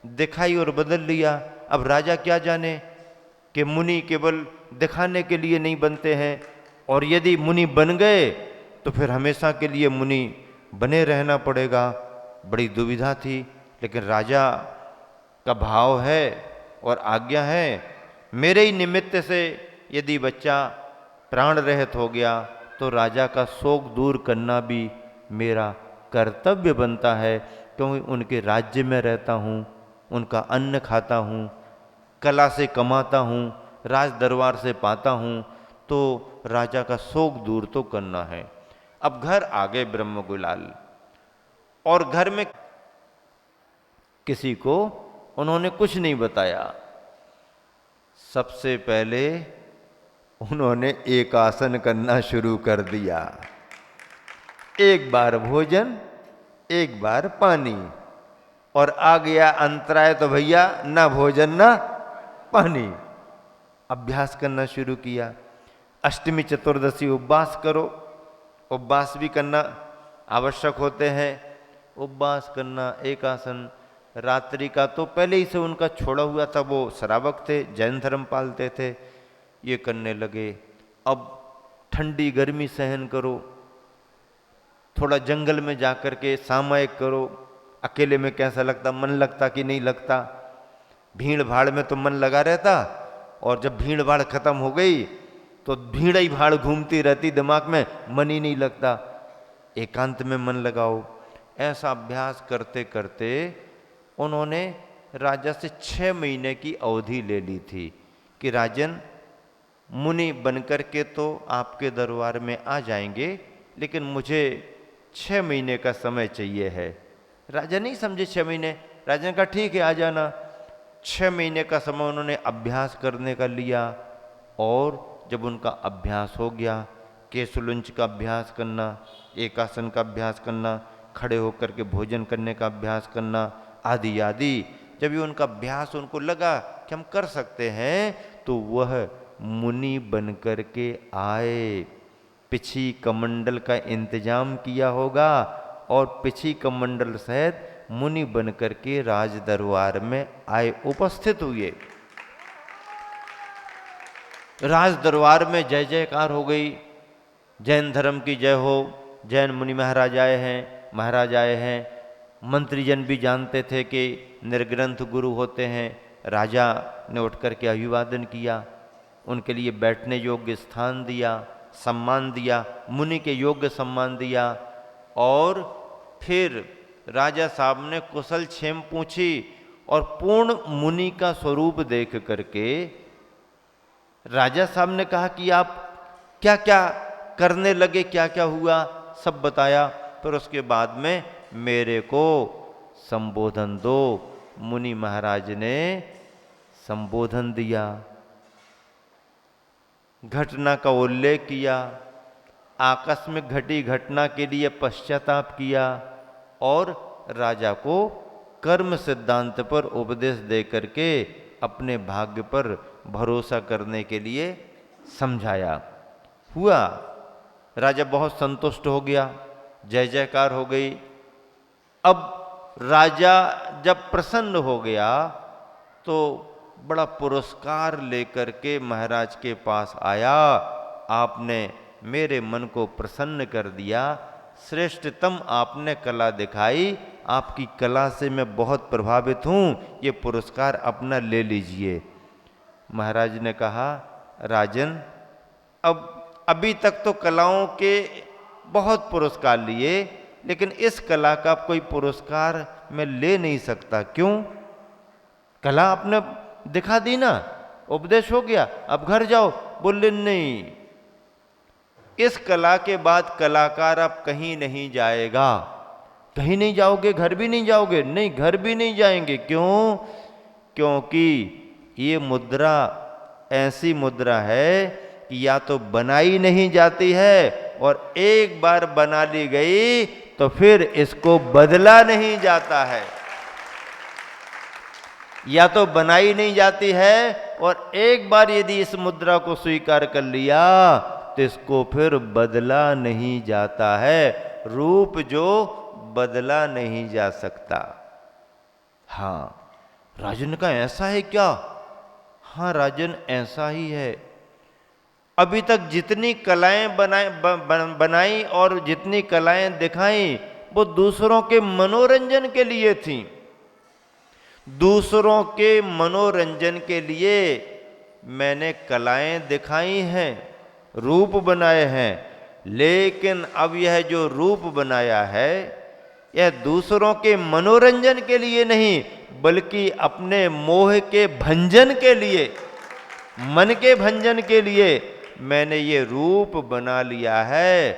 दिखाई और बदल लिया। अब राजा क्या जाने कि मुनि केवल दिखाने के लिए नहीं बनते हैं, और यदि मुनि बन गए तो फिर हमेशा के लिए मुनि बने रहना पड़ेगा। बड़ी दुविधा थी, लेकिन राजा का भाव है और आज्ञा है, मेरे ही निमित्त से यदि बच्चा प्राण रहित हो गया तो राजा का शोक दूर करना भी मेरा कर्तव्य बनता है, क्योंकि उनके राज्य में रहता हूँ, उनका अन्न खाता हूँ, कला से कमाता हूँ, राज दरबार से पाता हूँ, तो राजा का शोक दूर तो करना है। अब घर आ गए ब्रह्मगुलाल, और घर में किसी को उन्होंने कुछ नहीं बताया। सबसे पहले उन्होंने एक आसन करना शुरू कर दिया। एक बार भोजन, एक बार पानी, और आ गया अंतराय तो भैया ना भोजन ना पानी। अभ्यास करना शुरू किया। अष्टमी चतुर्दशी उपवास करो, उपवास भी करना आवश्यक होते हैं। उपवास करना, एक आसन। रात्रि का तो पहले ही से उनका छोड़ा हुआ था, वो श्रावक थे, जैन धर्म पालते थे, ये करने लगे। अब ठंडी गर्मी सहन करो, थोड़ा जंगल में जाकर के सामायिक करो। अकेले में कैसा लगता, मन लगता कि नहीं लगता? भीड़ भाड़ में तो मन लगा रहता, और जब भीड़ भाड़ खत्म हो गई तो भीड़ ही भाड़ घूमती रहती दिमाग में, मन ही नहीं लगता। एकांत में मन लगाओ। ऐसा अभ्यास करते करते उन्होंने राजा से 6 महीने की अवधि ले ली थी कि राजन मुनि बनकर के तो आपके दरबार में आ जाएंगे, लेकिन मुझे 6 महीने का समय चाहिए है। राजा नहीं समझे 6 महीने। राजा ने कहा ठीक है आ जाना। 6 महीने का समय उन्होंने अभ्यास करने का लिया, और जब उनका अभ्यास हो गया, केशलुंच का अभ्यास करना, एकासन का अभ्यास करना, खड़े होकर के भोजन करने का अभ्यास करना, आदि आदि, जब ये उनका अभ्यास उनको लगा कि हम कर सकते हैं, तो वह मुनि बनकर के आए। पिछी कमंडल का इंतजाम किया होगा और पिछी कमंडल सहित मुनि बनकर के राज दरबार में आए, उपस्थित हुए। राज दरबार में जय जयकार हो गई, जैन धर्म की जय हो, जैन मुनि महाराज आए हैं, महाराज आए हैं। मंत्रीजन भी जानते थे कि निर्ग्रंथ गुरु होते हैं। राजा ने उठ कर के अभिवादन किया, उनके लिए बैठने योग्य स्थान दिया, सम्मान दिया, मुनि के योग्य सम्मान दिया। और फिर राजा साहब ने कुशल क्षेम पूछी और पूर्ण मुनि का स्वरूप देख करके राजा साहब ने कहा कि आप क्या क्या करने लगे, क्या क्या हुआ, सब बताया। फिर उसके बाद में मेरे को संबोधन दो। मुनि महाराज ने संबोधन दिया, घटना का उल्लेख किया, आकस्मिक घटी घटना के लिए पश्चाताप किया और राजा को कर्म सिद्धांत पर उपदेश दे करके अपने भाग्य पर भरोसा करने के लिए समझाया। हुआ, राजा बहुत संतुष्ट हो गया, जय जयकार हो गई। अब राजा जब प्रसन्न हो गया तो बड़ा पुरस्कार लेकर के महाराज के पास आया। आपने मेरे मन को प्रसन्न कर दिया, श्रेष्ठतम आपने कला दिखाई, आपकी कला से मैं बहुत प्रभावित हूँ, ये पुरस्कार अपना ले लीजिए। महाराज ने कहा, राजन, अब अभी तक तो कलाओं के बहुत पुरस्कार लिए, लेकिन इस कला का कोई पुरस्कार मैं ले नहीं सकता। क्यों? कला आपने दिखा दी ना, उपदेश हो गया, अब घर जाओ। बोले नहीं, इस कला के बाद कलाकार अब कहीं नहीं जाएगा। कहीं नहीं जाओगे? घर भी नहीं जाओगे? नहीं, घर भी नहीं जाएंगे। क्यों? क्योंकि ये मुद्रा ऐसी मुद्रा है कि या तो बनाई नहीं जाती है, और एक बार बना ली गई तो फिर इसको बदला नहीं जाता है। या तो बनाई नहीं जाती है, और एक बार यदि इस मुद्रा को स्वीकार कर लिया तो इसको फिर बदला नहीं जाता है। रूप जो बदला नहीं जा सकता। हाँ, राजन का ऐसा है क्या? हाँ राजन, ऐसा ही है। अभी तक जितनी कलाएं बनाई और जितनी कलाएं दिखाई, वो दूसरों के मनोरंजन के लिए थी। दूसरों के मनोरंजन के लिए मैंने कलाएं दिखाई हैं, रूप बनाए हैं। लेकिन अब यह जो रूप बनाया है, यह दूसरों के मनोरंजन के लिए नहीं, बल्कि अपने मोह के भंजन के लिए, मन के भंजन के लिए मैंने ये रूप बना लिया है।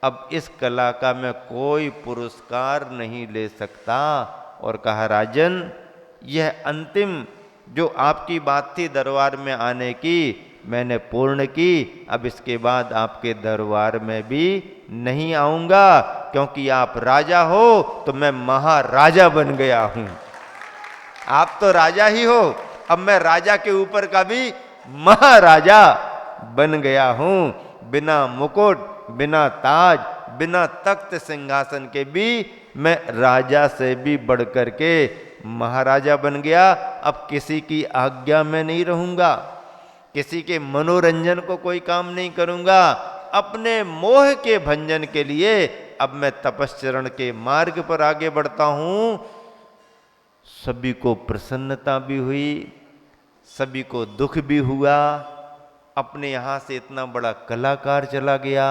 अब इस कला का मैं कोई पुरस्कार नहीं ले सकता। और कहा, राजन, यह अंतिम जो आपकी बात थी दरबार में आने की, मैंने पूर्ण की। अब इसके बाद आपके दरबार में भी नहीं आऊंगा, क्योंकि आप राजा हो तो मैं महाराजा बन गया हूं। आप तो राजा ही हो, अब मैं राजा के ऊपर का भी महाराजा बन गया हूं। बिना मुकुट, बिना ताज, बिना तख्त सिंहासन के भी मैं राजा से भी बढ़कर के महाराजा बन गया। अब किसी की आज्ञा में नहीं रहूंगा, किसी के मनोरंजन को कोई काम नहीं करूंगा। अपने मोह के भंजन के लिए अब मैं तपश्चरण के मार्ग पर आगे बढ़ता हूं। सभी को प्रसन्नता भी हुई, सभी को दुख भी हुआ। अपने यहां से इतना बड़ा कलाकार चला गया,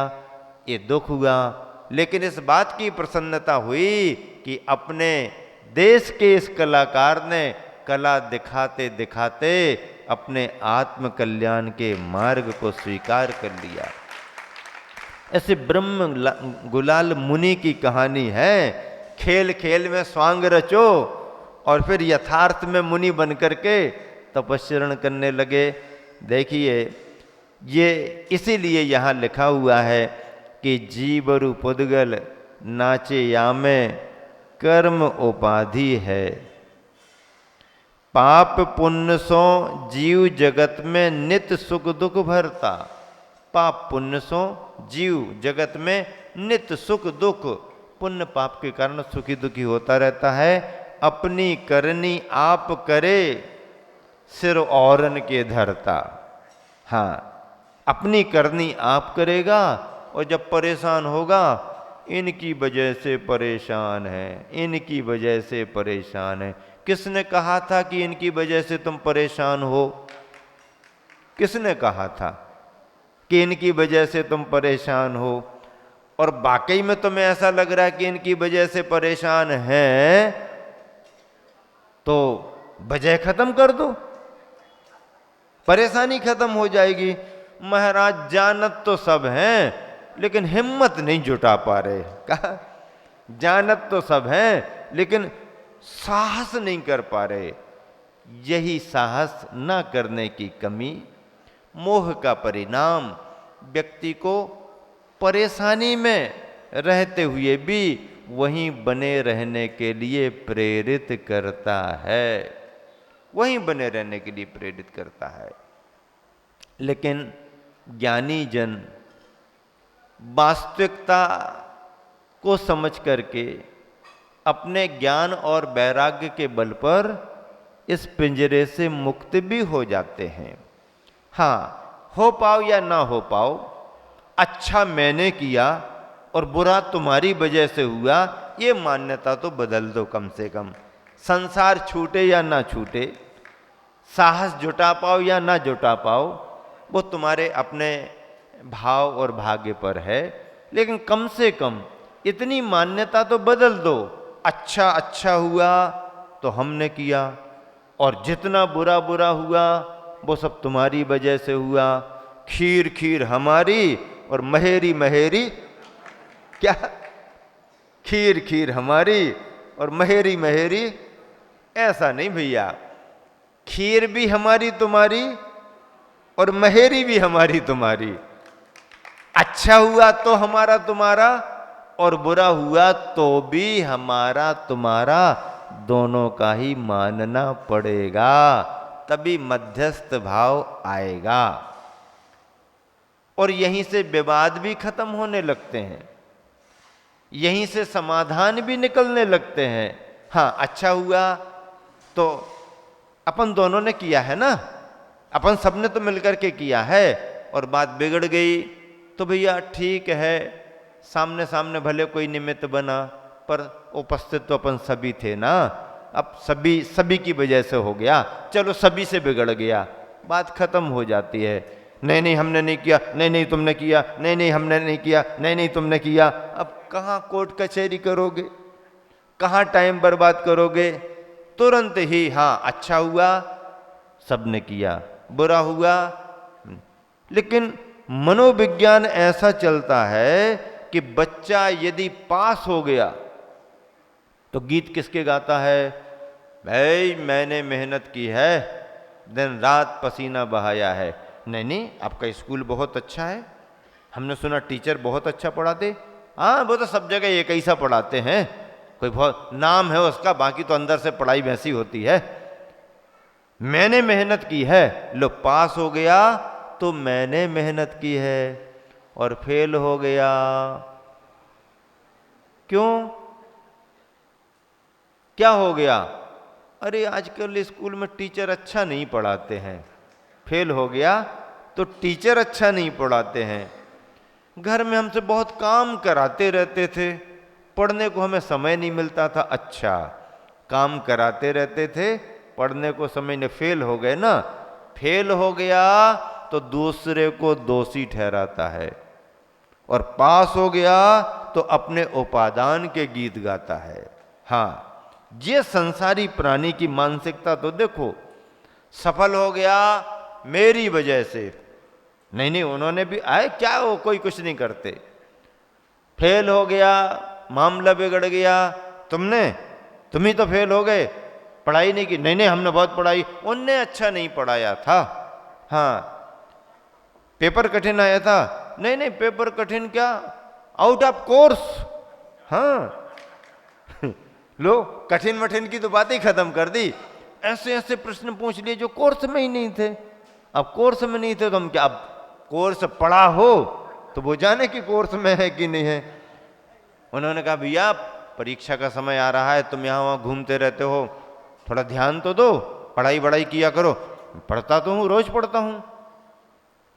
ये दुख हुआ। लेकिन इस बात की प्रसन्नता हुई कि अपने देश के इस कलाकार ने कला दिखाते दिखाते अपने आत्म कल्याण के मार्ग को स्वीकार कर लिया। ऐसे ब्रह्म गुलाल मुनि की कहानी है। खेल खेल में स्वांग रचो और फिर यथार्थ में मुनि बनकर के तपस्चरण करने लगे। देखिए, ये इसीलिए यहाँ लिखा हुआ है कि जीवरु पुद्गल नाचे यामे कर्म उपाधि है। पाप पुण्य सो जीव जगत में नित सुख दुख भरता। पाप पुण्य सो जीव जगत में नित सुख दुख, पुण्य पाप के कारण सुखी दुखी होता रहता है। अपनी करनी आप करे, सिर औरन के धरता। हाँ, अपनी करनी आप करेगा, और जब परेशान होगा, इनकी वजह से परेशान है, इनकी वजह से परेशान है। किसने कहा था कि इनकी वजह से तुम परेशान हो? किसने कहा था कि इनकी वजह से तुम परेशान हो? और वाकई में तुम्हें ऐसा लग रहा है कि इनकी वजह से परेशान है, तो वजह खत्म कर दो, परेशानी खत्म हो जाएगी। महाराज जानत तो सब हैं, लेकिन हिम्मत नहीं जुटा पा रहे। कहा जानत तो सब हैं, लेकिन साहस नहीं कर पा रहे। यही साहस न करने की कमी, मोह का परिणाम व्यक्ति को परेशानी में रहते हुए भी वहीं बने रहने के लिए प्रेरित करता है, वहीं बने रहने के लिए प्रेरित करता है। लेकिन ज्ञानी जन वास्तविकता को समझ करके अपने ज्ञान और वैराग्य के बल पर इस पिंजरे से मुक्त भी हो जाते हैं। हाँ, हो पाओ या ना हो पाओ, अच्छा मैंने किया और बुरा तुम्हारी वजह से हुआ, ये मान्यता तो बदल दो कम से कम। संसार छूटे या ना छूटे, साहस जुटा पाओ या ना जुटा पाओ, वो तुम्हारे अपने भाव और भाग्य पर है। लेकिन कम से कम इतनी मान्यता तो बदल दो, अच्छा अच्छा हुआ तो हमने किया, और जितना बुरा बुरा हुआ वो सब तुम्हारी वजह से हुआ। खीर खीर हमारी और महेरी महेरी, क्या खीर खीर हमारी और महेरी महेरी? ऐसा नहीं भैया, खीर भी हमारी तुम्हारी और महेरी भी हमारी तुम्हारी। अच्छा हुआ तो हमारा तुम्हारा, और बुरा हुआ तो भी हमारा तुम्हारा, दोनों का ही मानना पड़ेगा, तभी मध्यस्थ भाव आएगा। और यहीं से विवाद भी खत्म होने लगते हैं, यहीं से समाधान भी निकलने लगते हैं। हाँ, अच्छा हुआ तो अपन दोनों ने किया है ना, अपन सबने तो मिलकर के किया है, और बात बिगड़ गई तो भैया ठीक है, सामने सामने भले कोई निमित्त बना, पर उपस्थित तो अपन सभी थे ना। अब सभी की वजह से हो गया, चलो सभी से बिगड़ गया, बात खत्म हो जाती है। नहीं नहीं हमने नहीं किया, नहीं नहीं तुमने किया, नहीं नहीं हमने नहीं किया, नहीं नहीं तुमने किया। अब कहाँ कोर्ट कचहरी करोगे, कहाँ टाइम बर्बाद करोगे? तुरंत ही हाँ, अच्छा हुआ सबने किया, बुरा हुआ। लेकिन मनोविज्ञान ऐसा चलता है कि बच्चा यदि पास हो गया तो गीत किसके गाता है? भाई मैंने मेहनत की है, दिन रात पसीना बहाया है। नहीं नहीं आपका स्कूल बहुत अच्छा है, हमने सुना टीचर बहुत अच्छा पढ़ाते। हाँ वो तो सब जगह एक ही सा पढ़ाते हैं, कोई बहुत नाम है उसका, बाकी तो अंदर से पढ़ाई वैसी होती है। मैंने मेहनत की है, लो पास हो गया तो मैंने मेहनत की है, और फेल हो गया क्यों? क्या हो गया? अरे आजकल स्कूल में टीचर अच्छा नहीं पढ़ाते हैं। फेल हो गया तो टीचर अच्छा नहीं पढ़ाते हैं, घर में हमसे बहुत काम कराते रहते थे, पढ़ने को हमें समय नहीं मिलता था। अच्छा, काम कराते रहते थे, पढ़ने को समय नहीं। फेल हो गए ना, फेल हो गया तो दूसरे को दोषी ठहराता है, और पास हो गया तो अपने उपादान के गीत गाता है। हाँ, ये संसारी प्राणी की मानसिकता तो देखो। सफल हो गया मेरी वजह से, नहीं नहीं उन्होंने भी आए क्या, वो कोई कुछ नहीं करते। फेल हो गया, मामला बिगड़ गया, तुम ही तो फेल हो गए, पढ़ाई नहीं की। नहीं नहीं हमने बहुत पढ़ाई, उनने अच्छा नहीं पढ़ाया था। हाँ, पेपर कठिन आया था। नहीं नहीं पेपर कठिन क्या, आउट ऑफ कोर्स। हाँ लो, कठिन वठिन की तो बात ही खत्म कर दी। ऐसे ऐसे प्रश्न पूछ लिए जो कोर्स में ही नहीं थे। अब कोर्स में नहीं थे तो हम क्या, अब कोर्स पढ़ा हो तो वो जाने कि कोर्स में है कि नहीं है। उन्होंने कहा भैया परीक्षा का समय आ रहा है, तुम यहाँ वहाँ घूमते रहते हो, थोड़ा ध्यान तो दो, पढ़ाई वढ़ाई किया करो। पढ़ता तो हूँ, रोज पढ़ता हूँ।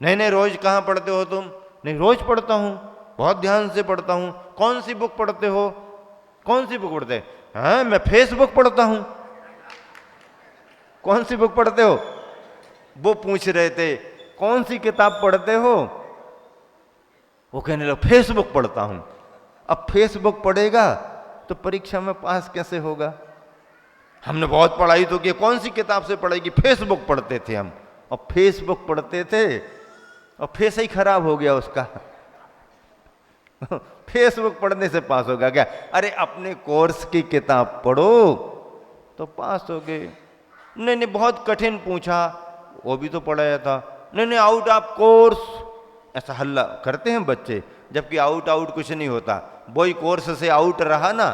नहीं नहीं, रोज कहाँ पढ़ते हो तुम? नहीं, रोज पढ़ता हूँ, बहुत ध्यान से पढ़ता हूँ। कौन सी बुक पढ़ते हो? कौन सी बुक पढ़ते? हाँ, मैं फेसबुक पढ़ता हूँ। कौन सी बुक पढ़ते हो? वो पूछ रहे थे कौन सी किताब पढ़ते हो? वो कहने लगा फेसबुक पढ़ता हूँ। अब फेसबुक पढ़ेगा तो परीक्षा में पास कैसे होगा? हमने बहुत पढ़ाई तो की, कौन सी किताब से पढ़ेगी? फेसबुक पढ़ते थे हम, और फेसबुक पढ़ते थे और फेस ही खराब हो गया उसका। फेसबुक पढ़ने से पास होगा क्या? अरे अपने कोर्स की किताब पढ़ो तो पास हो गए। नहीं नहीं, बहुत कठिन पूछा, वो भी तो पढ़ाया था। नहीं नहीं, आउट ऑफ कोर्स, ऐसा हल्ला करते हैं बच्चे, जबकि आउट आउट कुछ नहीं होता। वही कोर्स से आउट रहा ना,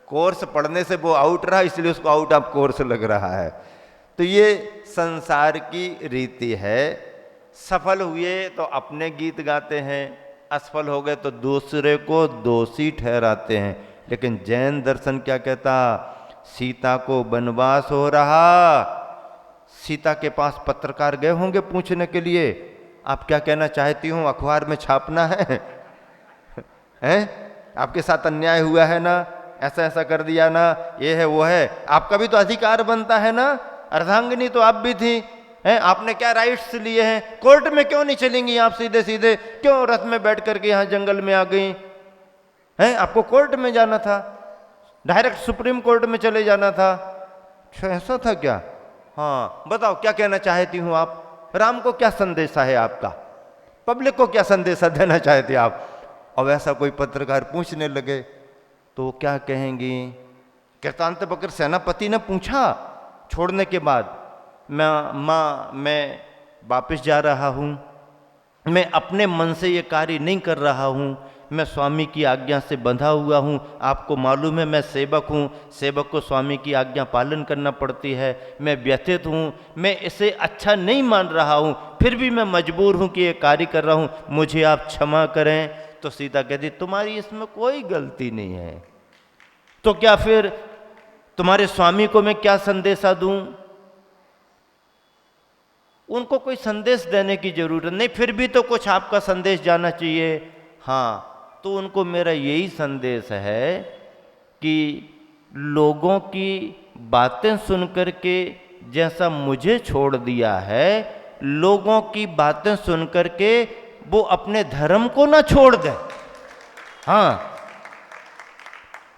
कोर्स पढ़ने से वो आउट रहा, इसलिए उसको आउट ऑफ कोर्स लग रहा है। तो ये संसार की रीति है। सफल हुए तो अपने गीत गाते हैं, असफल हो गए तो दूसरे को दोषी ठहराते हैं। लेकिन जैन दर्शन क्या कहता? सीता को वनवास हो रहा, सीता के पास पत्रकार गए होंगे पूछने के लिए, आप क्या कहना चाहती हूँ, अखबार में छापना है? हैं? आपके साथ अन्याय हुआ है ना, ऐसा ऐसा कर दिया ना, ये है वो है, आपका भी तो अधिकार बनता है ना। अर्धांगिनी तो आप भी थी, हैं? आपने क्या राइट्स लिए हैं? कोर्ट में क्यों नहीं चलेंगी आप सीधे सीधे? क्यों रथ में बैठ करके यहाँ जंगल में आ गई हैं? आपको कोर्ट में जाना था, डायरेक्ट सुप्रीम कोर्ट में चले जाना था। अच्छा ऐसा था क्या? हाँ बताओ क्या कहना चाहती हूँ आप? राम को क्या संदेशा है आपका? पब्लिक को क्या संदेशा देना चाहते आप? अब ऐसा कोई पत्रकार पूछने लगे तो क्या कहेंगी? कीर्तांत बकर सेनापति ने पूछा छोड़ने के बाद, मैं वापस जा रहा हूँ, मैं अपने मन से ये कार्य नहीं कर रहा हूँ, मैं स्वामी की आज्ञा से बंधा हुआ हूँ। आपको मालूम है मैं सेवक हूँ, सेवक को स्वामी की आज्ञा पालन करना पड़ती है। मैं व्यथित हूँ, मैं इसे अच्छा नहीं मान रहा हूँ, फिर भी मैं मजबूर हूँ कि ये कार्य कर रहा हूँ, मुझे आप क्षमा करें। तो सीता कहती तुम्हारी इसमें कोई गलती नहीं है, तो क्या फिर तुम्हारे स्वामी को मैं क्या संदेशा दूं? उनको कोई संदेश देने की जरूरत नहीं, फिर भी तो कुछ आपका संदेश जाना चाहिए। हाँ, तो उनको मेरा यही संदेश है कि लोगों की बातें सुन करके जैसा मुझे छोड़ दिया है, लोगों की बातें सुन करके वो अपने धर्म को ना छोड़ दे। हाँ,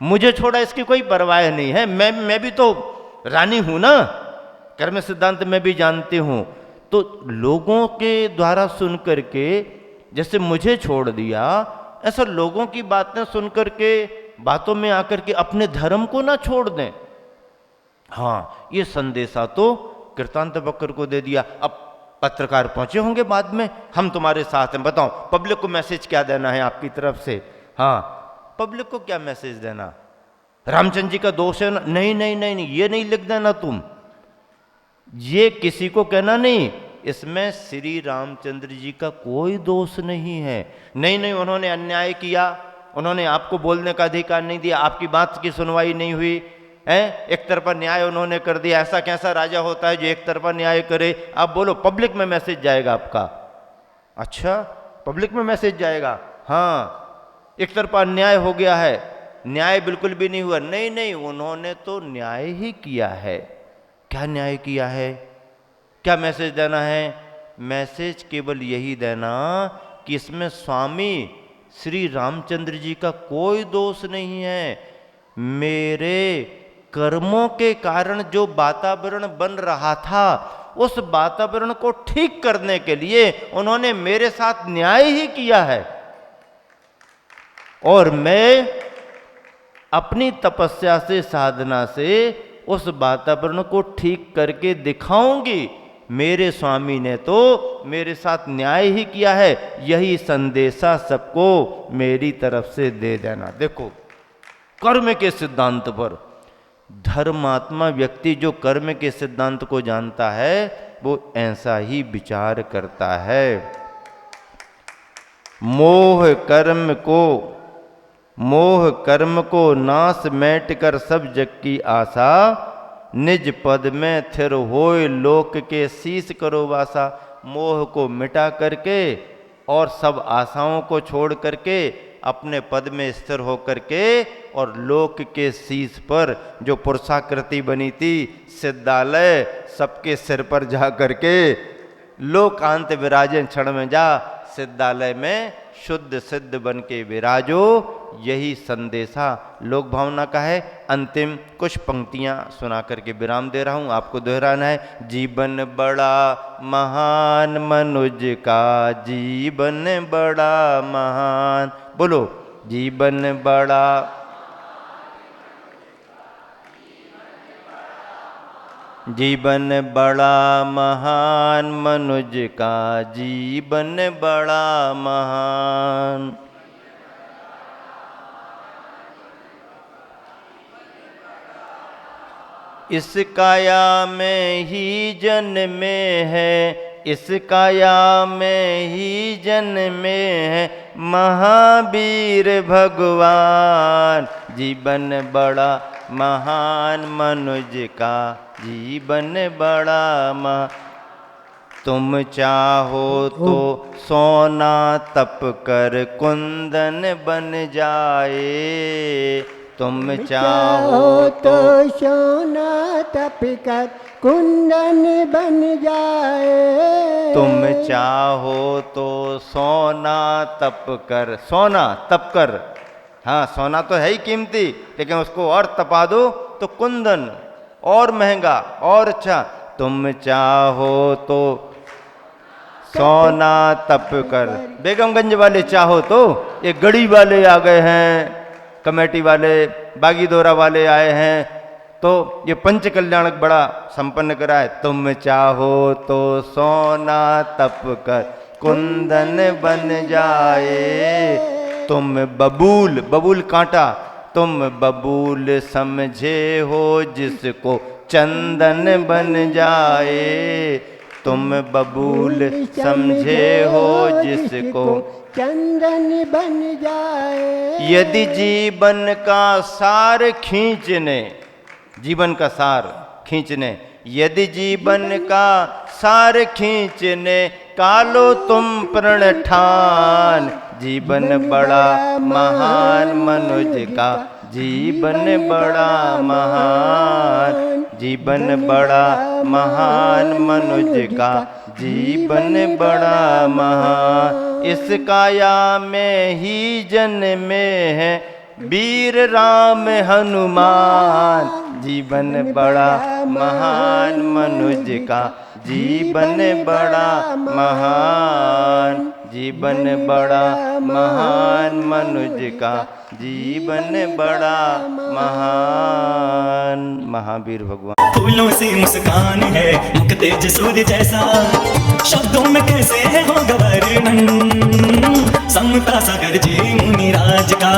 मुझे छोड़ा इसकी कोई परवाह नहीं है, मैं भी तो रानी हूं ना, कर्म सिद्धांत में भी जानती हूं। तो लोगों के द्वारा सुन करके जैसे मुझे छोड़ दिया, ऐसा लोगों की बातें सुन करके बातों में आकर के अपने धर्म को ना छोड़ दें। हाँ, ये संदेशा तो कीर्तांत बकर को दे दिया। अब पत्रकार पहुंचे होंगे बाद में, हम तुम्हारे साथ हैं, बताओ पब्लिक को मैसेज क्या देना है आपकी तरफ से? हाँ, पब्लिक को क्या मैसेज देना? रामचंद्र जी का दोष है ना? नहीं नहीं नहीं नहीं, ये नहीं लिख देना तुम, ये किसी को कहना नहीं, इसमें श्री रामचंद्र जी का कोई दोष नहीं है। नहीं नहीं, उन्होंने अन्याय किया, उन्होंने आपको बोलने का अधिकार नहीं दिया, आपकी बात की सुनवाई नहीं हुई है, एक तरफा न्याय उन्होंने कर दिया। ऐसा कैसा राजा होता है जो एक तरफा न्याय करे? आप बोलो पब्लिक में मैसेज जाएगा आपका। अच्छा, पब्लिक में मैसेज जाएगा? हाँ, एक तरफा अन्याय हो गया है, न्याय बिल्कुल भी नहीं हुआ। नहीं नहीं, उन्होंने तो न्याय ही किया है। क्या न्याय किया है? क्या मैसेज देना है? मैसेज केवल यही देना कि इसमें स्वामी श्री रामचंद्र जी का कोई दोष नहीं है। मेरे कर्मों के कारण जो वातावरण बन रहा था, उस वातावरण को ठीक करने के लिए उन्होंने मेरे साथ न्याय ही किया है, और मैं अपनी तपस्या से, साधना से उस वातावरण को ठीक करके दिखाऊंगी। मेरे स्वामी ने तो मेरे साथ न्याय ही किया है, यही संदेशा सबको मेरी तरफ से दे देना। देखो, कर्म के सिद्धांत पर धर्मात्मा व्यक्ति जो कर्म के सिद्धांत को जानता है वो ऐसा ही विचार करता है। मोह कर्म को नाश मैट कर सब जग की आशा, निज पद में थिर होए लोक के शीश करो वासा। मोह को मिटा करके और सब आशाओं को छोड़ करके अपने पद में स्थिर होकर के और लोक के शीश पर जो पुरुषाकृति बनी थी सिद्धालय सबके सिर पर जा करके लोकांत विराजन क्षण में जा सिद्धालय में शुद्ध सिद्ध बन के विराजो। यही संदेशा लोक भावना का है। अंतिम कुछ पंक्तियां सुना करके विराम दे रहा हूं, आपको दोहराना है। जीवन बड़ा महान मनुज का, जीवन बड़ा महान, बोलो जीवन बड़ा, जीवन बड़ा महान मनुज का, जीवन बड़ा महान। इस काया में ही जन्मे है, इस काया में ही जन्मे है महावीर भगवान। जीवन बड़ा महान मनुज का, जीवन बड़ा महान। तुम चाहो तो सोना तप कर कुंदन बन जाए, तुम चाहो तो सोना तप कर कुंदन बन जाए। तुम चाहो तो सोना तप कर, सोना तप कर, हाँ सोना तो है ही कीमती, लेकिन उसको और तपा दो तो कुंदन और महंगा और अच्छा। तुम चाहो तो सोना तप कर। बेगमगंज वाले चाहो तो, ये गढ़ी वाले आ गए हैं, कमेटी वाले, बागीदोरा वाले आए हैं, तो ये पंच कल्याणक बड़ा संपन्न करा है। तुम चाहो तो सोना तप कर कुंदन बन जाए। तुम बबूल, बबूल कांटा, तुम बबूल समझे हो जिसको चंदन बन जाए। तुम बबूल समझे हो जिसको चंदन बन जाए। यदि जीवन का सार खींचने, जीवन का सार खींचने, यदि जीवन का सार खींचने कालो तुम प्रण ठान। जीवन बड़ा महान मनुज का, जीवन बड़ा महान। जीवन बड़ा महान मनुज का, जीवन बड़ा महान। इस काया में ही जन्मे हैं वीर राम हनुमान। जीवन बड़ा महान मनुज का, जीवन बड़ा महान। जीवन बड़ा महान मनुज का, जीवन बड़ा महान। महावीर भगवान। फूलों से मुस्कान है, मुख तेज सूर्य जैसा, शब्दों में कैसे है हो वर्णन। समता सागर जी मुनि राज का।